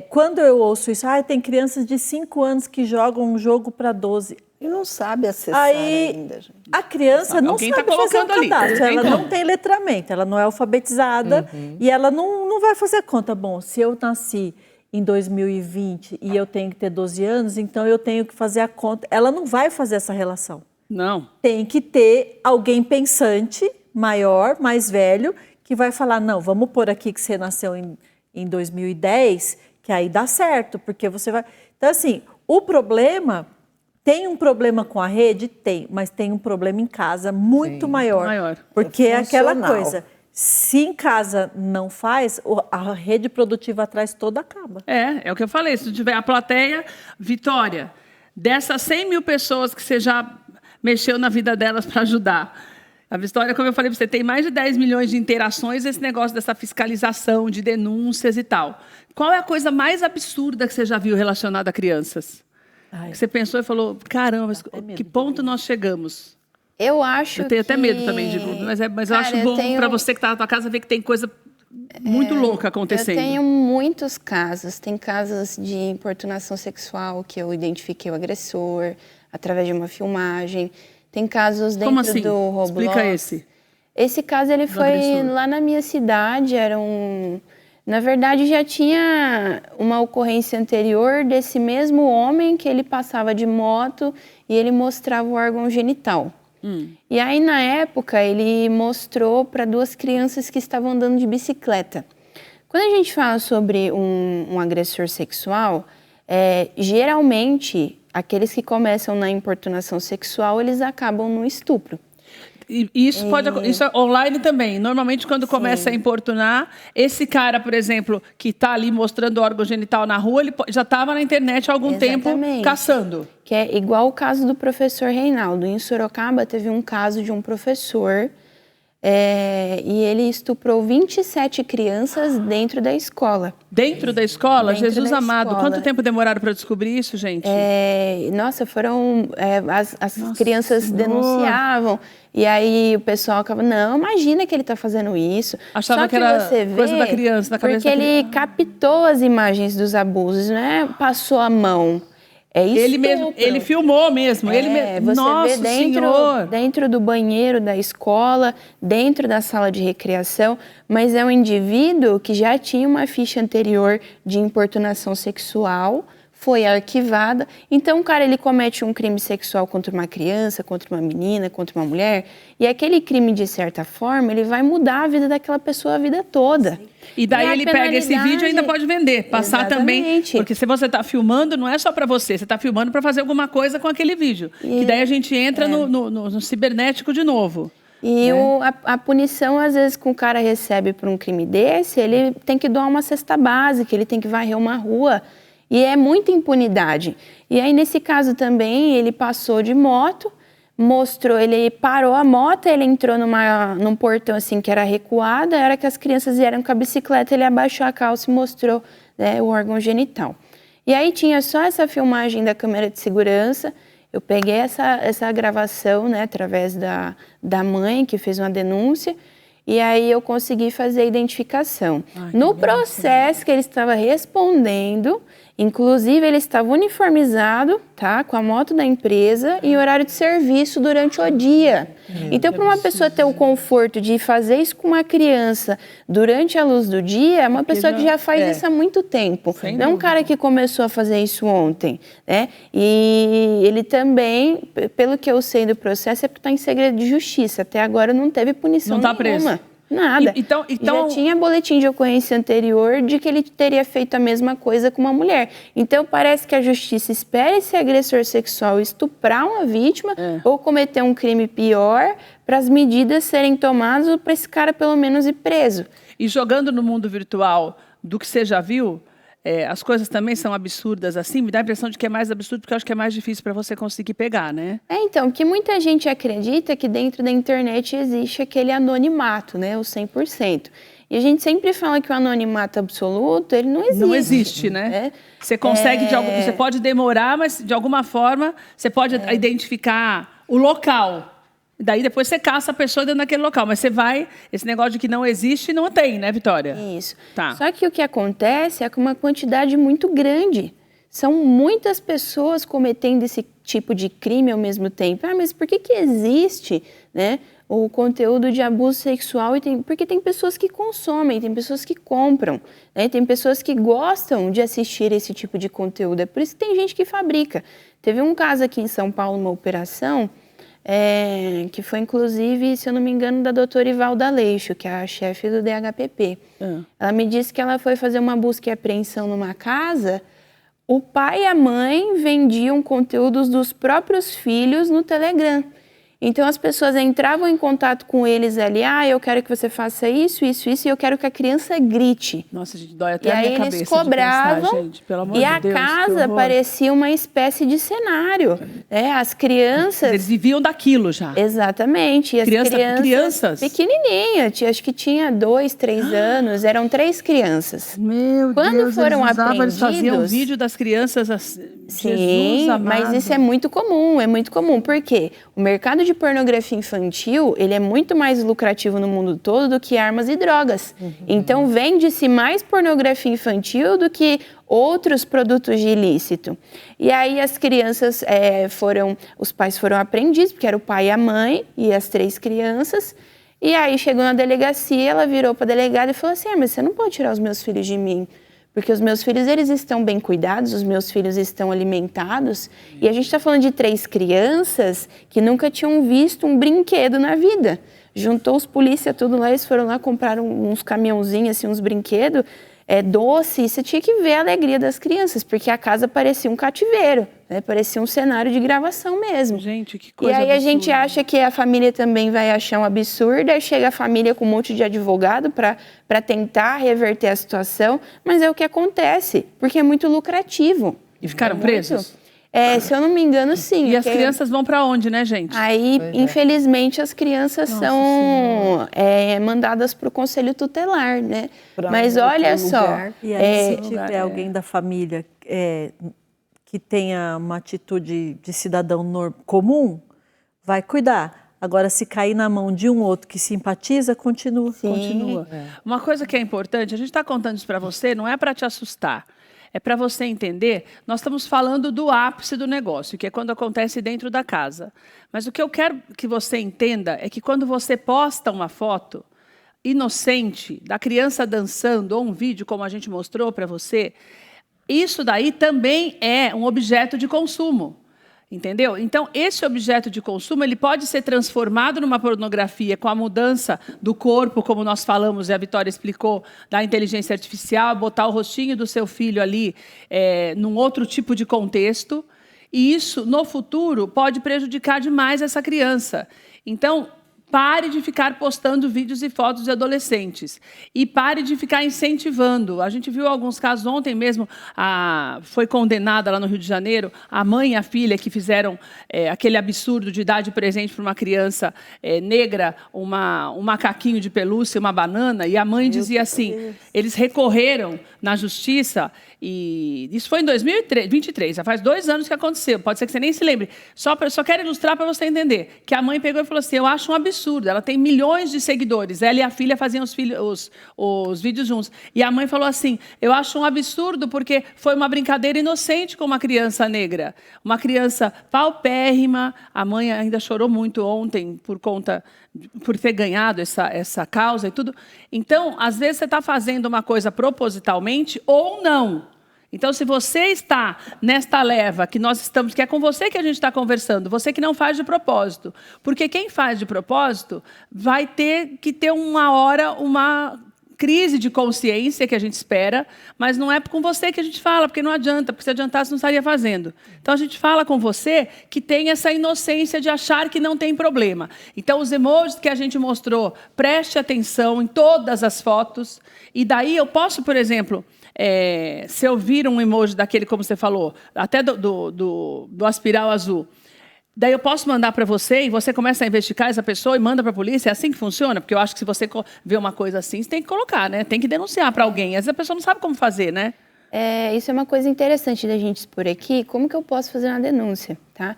quando eu ouço isso, tem crianças de 5 anos que jogam um jogo para 12. E não sabe acessar ainda, gente. A criança não Alguém sabe tá fazer o colocando cadastro, ali. ela não tem letramento, ela não é alfabetizada e ela não vai fazer conta. Bom, se eu nasci em 2020 e eu tenho que ter 12 anos, então eu tenho que fazer a conta. Ela não vai fazer essa relação. Não. Tem que ter alguém pensante, maior, mais velho, que vai falar, não, vamos pôr aqui que você nasceu em 2010, que aí dá certo, porque você vai... Então, assim, o problema... Tem um problema com a rede? Tem, mas tem um problema em casa muito maior. Porque é aquela coisa, se em casa não faz, a rede produtiva atrás toda acaba. É o que eu falei, se tiver a plateia, Vitória, dessas 100 mil pessoas que você já mexeu na vida delas para ajudar, a Vitória, como eu falei para você, tem mais de 10 milhões de interações, esse negócio dessa fiscalização, de denúncias e tal. Qual é a coisa mais absurda que você já viu relacionada a crianças? Que você pensou e falou, caramba, que ponto nós chegamos? Eu acho Eu tenho até que... medo também de mas eu acho bom para você que está na tua casa ver que tem coisa muito louca acontecendo. Eu tenho muitos casos. Tem casos de importunação sexual que eu identifiquei o agressor através de uma filmagem. Tem casos dentro Como assim? do Roblox. Explica esse. Esse caso ele foi agressor. lá na minha cidade. Na verdade, já tinha uma ocorrência anterior desse mesmo homem que ele passava de moto e ele mostrava o órgão genital. E aí, na época, ele mostrou para 2 crianças que estavam andando de bicicleta. Quando a gente fala sobre um agressor sexual, geralmente, aqueles que começam na importunação sexual, eles acabam no estupro. E isso isso é online também. Normalmente, quando começa a importunar, esse cara, por exemplo, que está ali mostrando o órgão genital na rua, ele já estava na internet há algum tempo caçando. Que é igual o caso do professor Reinaldo. Em Sorocaba, teve um caso de um professor e ele estuprou 27 crianças dentro da escola. Dentro da escola? Dentro Jesus da amado. escola. Quanto tempo demoraram para descobrir isso, gente? Nossa, foram... as crianças denunciavam. E aí o pessoal acaba, não, imagina que ele está fazendo isso. Achava Só que era você vê, coisa da criança, da cabeça porque da ele captou as imagens dos abusos, não é passou a mão. É isso. Ele filmou mesmo. Ele mesmo. Você Nossa, vê Senhor. dentro do banheiro da escola, dentro da sala de recreação, mas é um indivíduo que já tinha uma ficha anterior de importunação sexual, foi arquivada. Então, o cara, ele comete um crime sexual contra uma criança, contra uma menina, contra uma mulher, e aquele crime, de certa forma, ele vai mudar a vida daquela pessoa a vida toda. E daí ele pega esse vídeo e ainda pode vender, passar também. Porque se você está filmando, não é só para você está filmando para fazer alguma coisa com aquele vídeo. Que daí a gente entra no cibernético de novo. E a punição, às vezes, que o cara recebe por um crime desse, ele tem que doar uma cesta básica, ele tem que varrer uma rua. E é muita impunidade. E aí, nesse caso também, ele passou de moto, ele parou a moto, ele entrou num portão assim que era recuado, a hora que as crianças vieram com a bicicleta, ele abaixou a calça e mostrou, né, o órgão genital. E aí tinha só essa filmagem da câmera de segurança, eu peguei essa gravação, né, através da mãe que fez uma denúncia, e aí eu consegui fazer a identificação. No processo que ele estava respondendo, inclusive ele estava uniformizado, tá, com a moto da empresa em horário de serviço durante o dia. Então, para uma pessoa ter o conforto de fazer isso com uma criança durante a luz do dia, é uma pessoa que já faz isso há muito tempo. Não é um cara que começou a fazer isso ontem, né? E ele também, pelo que eu sei do processo, é porque está em segredo de justiça. Até agora não teve punição nenhuma. Não está preso. Nada. Então, já tinha boletim de ocorrência anterior de que ele teria feito a mesma coisa com uma mulher. Então, parece que a justiça espera esse agressor sexual estuprar uma vítima ou cometer um crime pior para as medidas serem tomadas para esse cara, pelo menos, ir preso. E jogando no mundo virtual do que você já viu, as coisas também são absurdas assim? Me dá a impressão de que é mais absurdo porque eu acho que é mais difícil para você conseguir pegar, né? Então, porque muita gente acredita que dentro da internet existe aquele anonimato, né? O 100%. E a gente sempre fala que o anonimato absoluto, ele não existe. Não existe, né? Você consegue, você pode demorar, mas de alguma forma você pode identificar o local. Daí depois você caça a pessoa dentro daquele local. Mas você vai, esse negócio de que não existe, não tem, né, Vitória? Isso. Tá. Só que o que acontece é com uma quantidade muito grande. São muitas pessoas cometendo esse tipo de crime ao mesmo tempo. Mas por que existe, né, o conteúdo de abuso sexual? Porque tem pessoas que consomem, tem pessoas que compram, né, tem pessoas que gostam de assistir esse tipo de conteúdo. É por isso que tem gente que fabrica. Teve um caso aqui em São Paulo, uma operação, que foi, inclusive, se eu não me engano, da doutora Ivalda Aleixo, que é a chefe do DHPP. Ela me disse que ela foi fazer uma busca e apreensão numa casa, o pai e a mãe vendiam conteúdos dos próprios filhos no Telegram. Então as pessoas entravam em contato com eles ali, eu quero que você faça isso, isso, isso, e eu quero que a criança grite. Nossa, gente, dói até E a aí minha cabeça eles cobravam, de pensar, gente, pelo amor e de a Deus, que casa horror. parecia uma espécie de cenário. As crianças... Eles viviam daquilo já. Exatamente. E as Crianças? pequenininhas, acho que tinha 2, 3 anos, eram 3 crianças. Meu Quando Deus, foram eles usavam, eles faziam apreendidos- vídeo das crianças assim, Sim, Jesus amado. mas isso é muito comum, porque o mercado de pornografia infantil, ele é muito mais lucrativo no mundo todo do que armas e drogas. Então, vende-se mais pornografia infantil do que outros produtos de ilícito. E aí as crianças os pais foram apreendidos, porque era o pai e a mãe e as 3 crianças. E aí chegou na delegacia, ela virou para a delegada e falou assim, mas você não pode tirar os meus filhos de mim. Porque os meus filhos, eles estão bem cuidados, os meus filhos estão alimentados. E a gente está falando de 3 crianças que nunca tinham visto um brinquedo na vida. Juntou os polícia tudo lá, eles foram lá, compraram uns caminhãozinhos, assim, uns brinquedos, doce. E você tinha que ver a alegria das crianças, porque a casa parecia um cativeiro, né? Parecia um cenário de gravação mesmo. Gente, que coisa E aí a absurda. gente acha que a família também vai achar um absurdo, aí chega a família com um monte de advogado para tentar reverter a situação, mas é o que acontece, porque é muito lucrativo. E ficaram presos? Se eu não me engano, sim. E as porque crianças vão para onde, né, gente? Aí, infelizmente, as crianças são mandadas para o conselho tutelar, né? Mas olha só... lugar. E aí, se tiver alguém da família que tenha uma atitude de cidadão comum, vai cuidar. Agora, se cair na mão de um outro que simpatiza, continua. Continua. Uma coisa que é importante, a gente está contando isso para você, não é para te assustar. É para você entender, nós estamos falando do ápice do negócio, que é quando acontece dentro da casa. Mas o que eu quero que você entenda é que quando você posta uma foto inocente da criança dançando, ou um vídeo como a gente mostrou para você, isso daí também é um objeto de consumo. Entendeu? Então, esse objeto de consumo ele pode ser transformado numa pornografia com a mudança do corpo, como nós falamos, e a Vitória explicou, da inteligência artificial, botar o rostinho do seu filho ali num outro tipo de contexto. E isso, no futuro, pode prejudicar demais essa criança. Então, pare de ficar postando vídeos e fotos de adolescentes. E pare de ficar incentivando. A gente viu alguns casos ontem mesmo, foi condenada lá no Rio de Janeiro, a mãe e a filha que fizeram aquele absurdo de dar de presente para uma criança negra um macaquinho de pelúcia, uma banana, e a mãe dizia assim, eles recorreram na justiça, e isso foi em 2023, já faz 2 anos que aconteceu, pode ser que você nem se lembre, só quero ilustrar para você entender, que a mãe pegou e falou assim, eu acho um absurdo, ela tem milhões de seguidores, ela e a filha faziam os vídeos juntos, e a mãe falou assim, eu acho um absurdo porque foi uma brincadeira inocente com uma criança negra, uma criança paupérrima, a mãe ainda chorou muito ontem por ter ganhado essa causa e tudo. Então, às vezes você está fazendo uma coisa propositalmente ou não. Então, se você está nesta leva que nós estamos, que é com você que a gente está conversando, você que não faz de propósito, porque quem faz de propósito vai ter que ter uma hora, uma crise de consciência que a gente espera, mas não é com você que a gente fala, porque não adianta, porque se adiantasse não estaria fazendo. Então a gente fala com você que tem essa inocência de achar que não tem problema. Então os emojis que a gente mostrou, preste atenção em todas as fotos, e daí eu posso, por exemplo, se eu vir um emoji daquele, como você falou, até do aspiral azul, daí eu posso mandar para você e você começa a investigar essa pessoa e manda para a polícia. É assim que funciona? Porque eu acho que se você vê uma coisa assim, você tem que colocar, né? Tem que denunciar para alguém. Às vezes a pessoa não sabe como fazer, né? Isso é uma coisa interessante da gente expor aqui. Como que eu posso fazer uma denúncia, tá?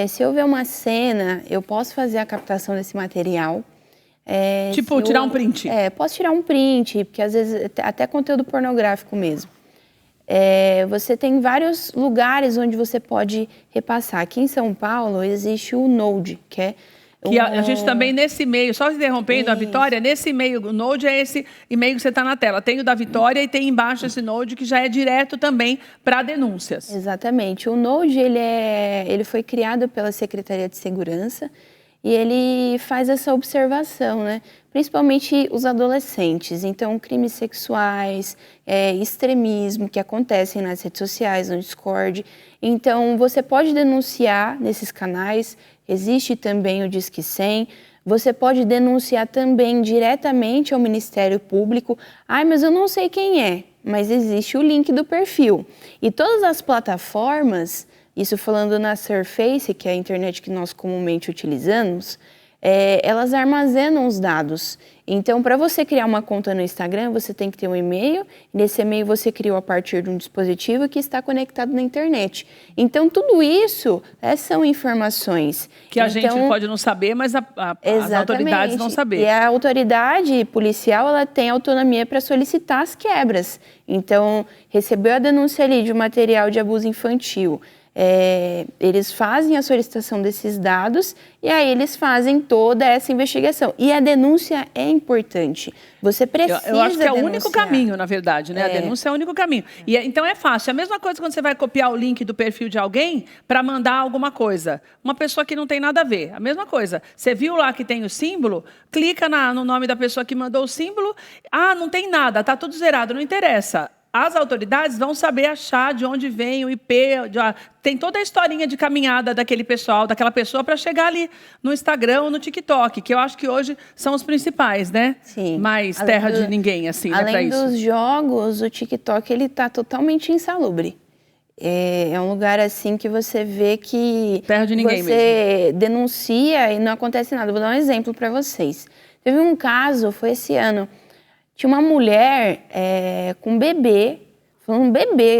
Se houver uma cena, eu posso fazer a captação desse material. Tipo, tirar um print. Posso tirar um print, porque às vezes até conteúdo pornográfico mesmo. Você tem vários lugares onde você pode repassar. Aqui em São Paulo existe o Node, que é... Que a gente também, nesse e-mail, só interrompendo a Vitória, nesse e-mail, o Node é esse e-mail que você está na tela. Tem o da Vitória e tem embaixo esse Node que já é direto também para denúncias. Exatamente. O Node, ele foi criado pela Secretaria de Segurança e ele faz essa observação, né? Principalmente os adolescentes. Então, crimes sexuais, extremismo que acontecem nas redes sociais, no Discord. Então, você pode denunciar nesses canais, existe também o Disque 100. Você pode denunciar também diretamente ao Ministério Público. Ai, mas eu não sei quem é, mas existe o link do perfil. E todas as plataformas, isso falando na Surface, que é a internet que nós comumente utilizamos, elas armazenam os dados. Então, para você criar uma conta no Instagram, você tem que ter um e-mail. Nesse e-mail você criou a partir de um dispositivo que está conectado na internet. Então, tudo isso são informações. Que a gente pode não saber, mas as autoridades vão saber. E a autoridade policial, ela tem autonomia para solicitar as quebras. Então, recebeu a denúncia ali de um material de abuso infantil. Eles fazem a solicitação desses dados e aí eles fazem toda essa investigação. E a denúncia é importante. Você precisa Eu acho que é o denunciar. único caminho, na verdade, né? A denúncia é o único caminho. Então é fácil. É a mesma coisa quando você vai copiar o link do perfil de alguém para mandar alguma coisa. Uma pessoa que não tem nada a ver. A mesma coisa. Você viu lá que tem o símbolo, clica no nome da pessoa que mandou o símbolo. Ah, não tem nada, tá tudo zerado, não interessa. As autoridades vão saber achar de onde vem o IP, tem toda a historinha de caminhada daquele pessoal, daquela pessoa para chegar ali no Instagram ou no TikTok, que eu acho que hoje são os principais, né? Sim. Mais terra de ninguém, assim, né, para isso. Além dos jogos, o TikTok ele está totalmente insalubre. É um lugar assim que você vê que terra de ninguém você mesmo. Denuncia e não acontece nada. Vou dar um exemplo para vocês. Teve um caso, foi esse ano. Tinha uma mulher com um bebê,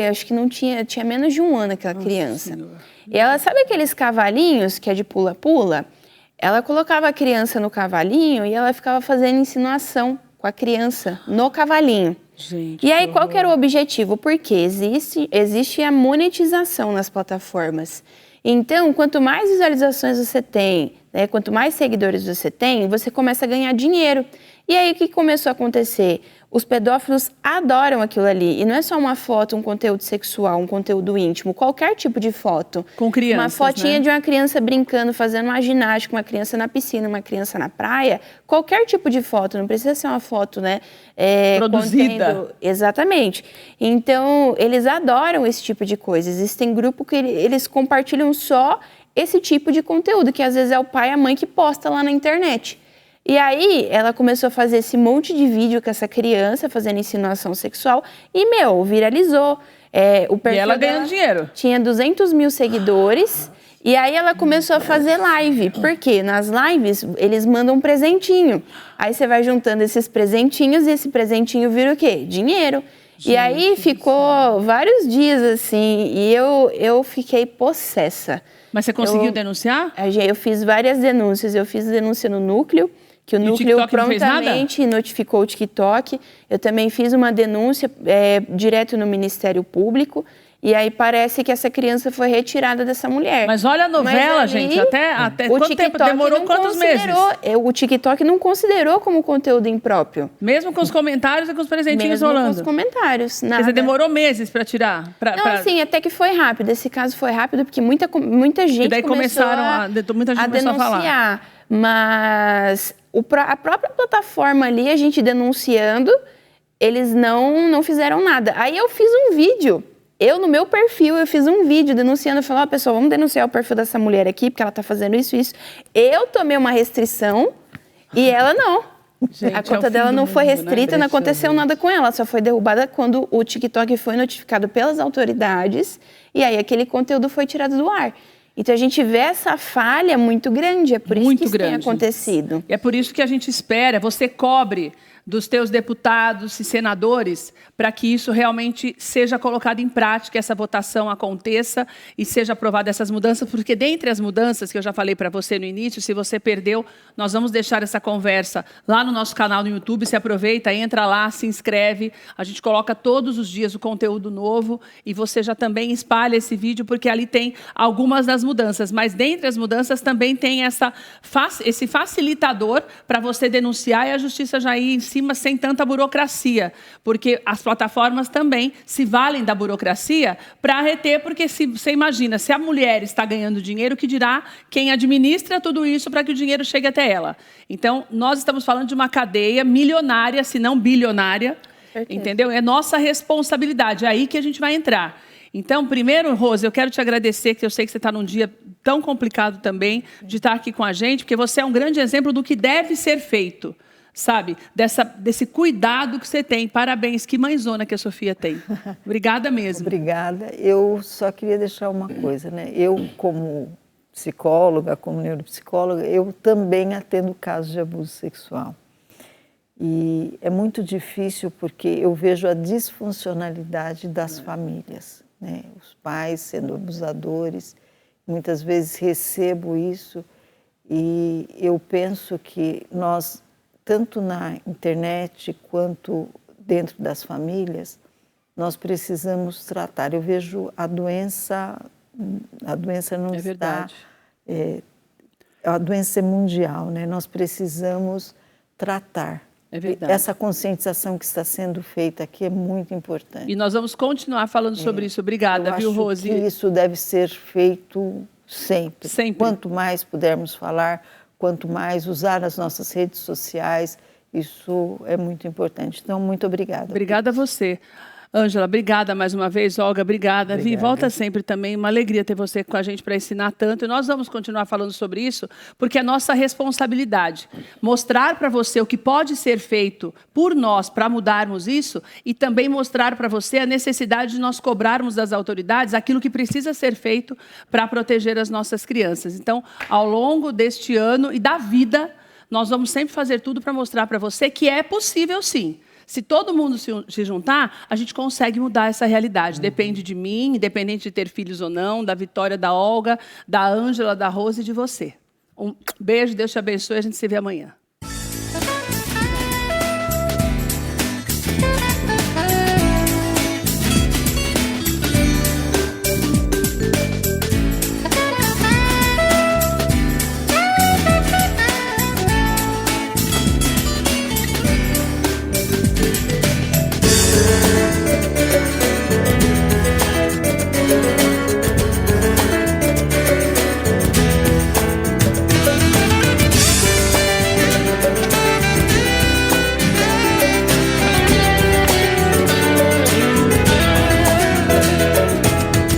acho que não tinha menos de 1 ano aquela criança. Senhora. E ela, sabe aqueles cavalinhos que é de pula-pula? Ela colocava a criança no cavalinho e ela ficava fazendo insinuação com a criança no cavalinho. Gente, e aí, qual que era o objetivo? Porque existe a monetização nas plataformas. Então, quanto mais visualizações você tem, né, quanto mais seguidores você tem, você começa a ganhar dinheiro. E aí, o que começou a acontecer? Os pedófilos adoram aquilo ali. E não é só uma foto, um conteúdo sexual, um conteúdo íntimo. Qualquer tipo de foto. Com crianças, uma fotinha, né, de uma criança brincando, fazendo uma ginástica, uma criança na piscina, uma criança na praia. Qualquer tipo de foto. Não precisa ser uma foto, né? Produzida. Exatamente. Então, eles adoram esse tipo de coisa. Existem grupos que eles compartilham só esse tipo de conteúdo. Que às vezes é o pai e a mãe que posta lá na internet. E aí, ela começou a fazer esse monte de vídeo com essa criança, fazendo insinuação sexual, e, viralizou. O perfil e ela ganhando dinheiro. Tinha 200 mil seguidores, e aí ela começou a fazer live. Por quê? Nas lives, eles mandam um presentinho. Aí você vai juntando esses presentinhos, e esse presentinho vira o quê? Dinheiro. Gente, e aí, ficou vários dias assim, e eu fiquei possessa. Mas você conseguiu denunciar? Eu fiz várias denúncias. Eu fiz denúncia no núcleo, que o núcleo prontamente notificou o TikTok. Eu também fiz uma denúncia direto no Ministério Público. E aí parece que essa criança foi retirada dessa mulher. Mas olha a novela, gente. Até quanto tempo? Demorou quantos meses? O TikTok não considerou como conteúdo impróprio. Mesmo com os comentários e com os presentinhos rolando? Mesmo com os comentários. Nada. Quer dizer, demorou meses para tirar? Assim, até que foi rápido. Esse caso foi rápido porque muita gente e daí começou muita gente começou a falar. Mas a própria plataforma ali, a gente denunciando, eles não fizeram nada. Aí eu fiz um vídeo. No meu perfil, eu fiz um vídeo denunciando, eu falei, pessoal, vamos denunciar o perfil dessa mulher aqui, porque ela tá fazendo isso. Eu tomei uma restrição e ela não. Gente, a conta dela não foi restrita, não aconteceu nada com ela, só foi derrubada quando o TikTok foi notificado pelas autoridades e aí aquele conteúdo foi tirado do ar. Então a gente vê essa falha muito grande, é por isso que isso tem acontecido. E é por isso que a gente espera, você cobre dos teus deputados e senadores para que isso realmente seja colocado em prática, essa votação aconteça e seja aprovada essas mudanças, porque dentre as mudanças que eu já falei para você no início, se você perdeu, nós vamos deixar essa conversa lá no nosso canal no YouTube, se aproveita, entra lá, se inscreve, a gente coloca todos os dias o conteúdo novo e você já também espalha esse vídeo, porque ali tem algumas das mudanças, mas dentre as mudanças também tem esse facilitador para você denunciar e a justiça já ir em cima sem tanta burocracia, porque as plataformas também se valem da burocracia para reter, porque você imagina, se a mulher está ganhando dinheiro, o que dirá quem administra tudo isso para que o dinheiro chegue até ela? Então, nós estamos falando de uma cadeia milionária, se não bilionária, entendeu? É nossa responsabilidade, é aí que a gente vai entrar. Então, primeiro, Rose, eu quero te agradecer, que eu sei que você está num dia tão complicado também, de estar aqui com a gente, porque você é um grande exemplo do que deve ser feito, sabe? Desse cuidado que você tem. Parabéns, que mãezona que a Sofia tem. Obrigada mesmo. Obrigada. Eu só queria deixar uma coisa, né? Eu, como psicóloga, como neuropsicóloga, eu também atendo casos de abuso sexual. E é muito difícil porque eu vejo a disfuncionalidade das famílias. Né? Os pais sendo abusadores, muitas vezes recebo isso e eu penso que nós, tanto na internet quanto dentro das famílias, nós precisamos tratar. Eu vejo a doença não está... A doença é mundial, né? Nós precisamos tratar. É verdade. Essa conscientização que está sendo feita aqui é muito importante. E nós vamos continuar falando sobre isso. Obrigada, viu, Rose? Eu acho que isso deve ser feito sempre. Sempre. Quanto mais pudermos falar, quanto mais usar as nossas redes sociais, isso é muito importante. Então, muito obrigada. Obrigada a você. Ângela, obrigada mais uma vez. Olga, obrigada. Vi, volta sempre também. Uma alegria ter você com a gente para ensinar tanto. E nós vamos continuar falando sobre isso, porque é nossa responsabilidade mostrar para você o que pode ser feito por nós para mudarmos isso e também mostrar para você a necessidade de nós cobrarmos das autoridades aquilo que precisa ser feito para proteger as nossas crianças. Então, ao longo deste ano e da vida, nós vamos sempre fazer tudo para mostrar para você que é possível, sim. Se todo mundo se juntar, a gente consegue mudar essa realidade. Depende de mim, independente de ter filhos ou não, da Vitória, da Olga, da Ângela, da Rose e de você. Um beijo, Deus te abençoe, a gente se vê amanhã.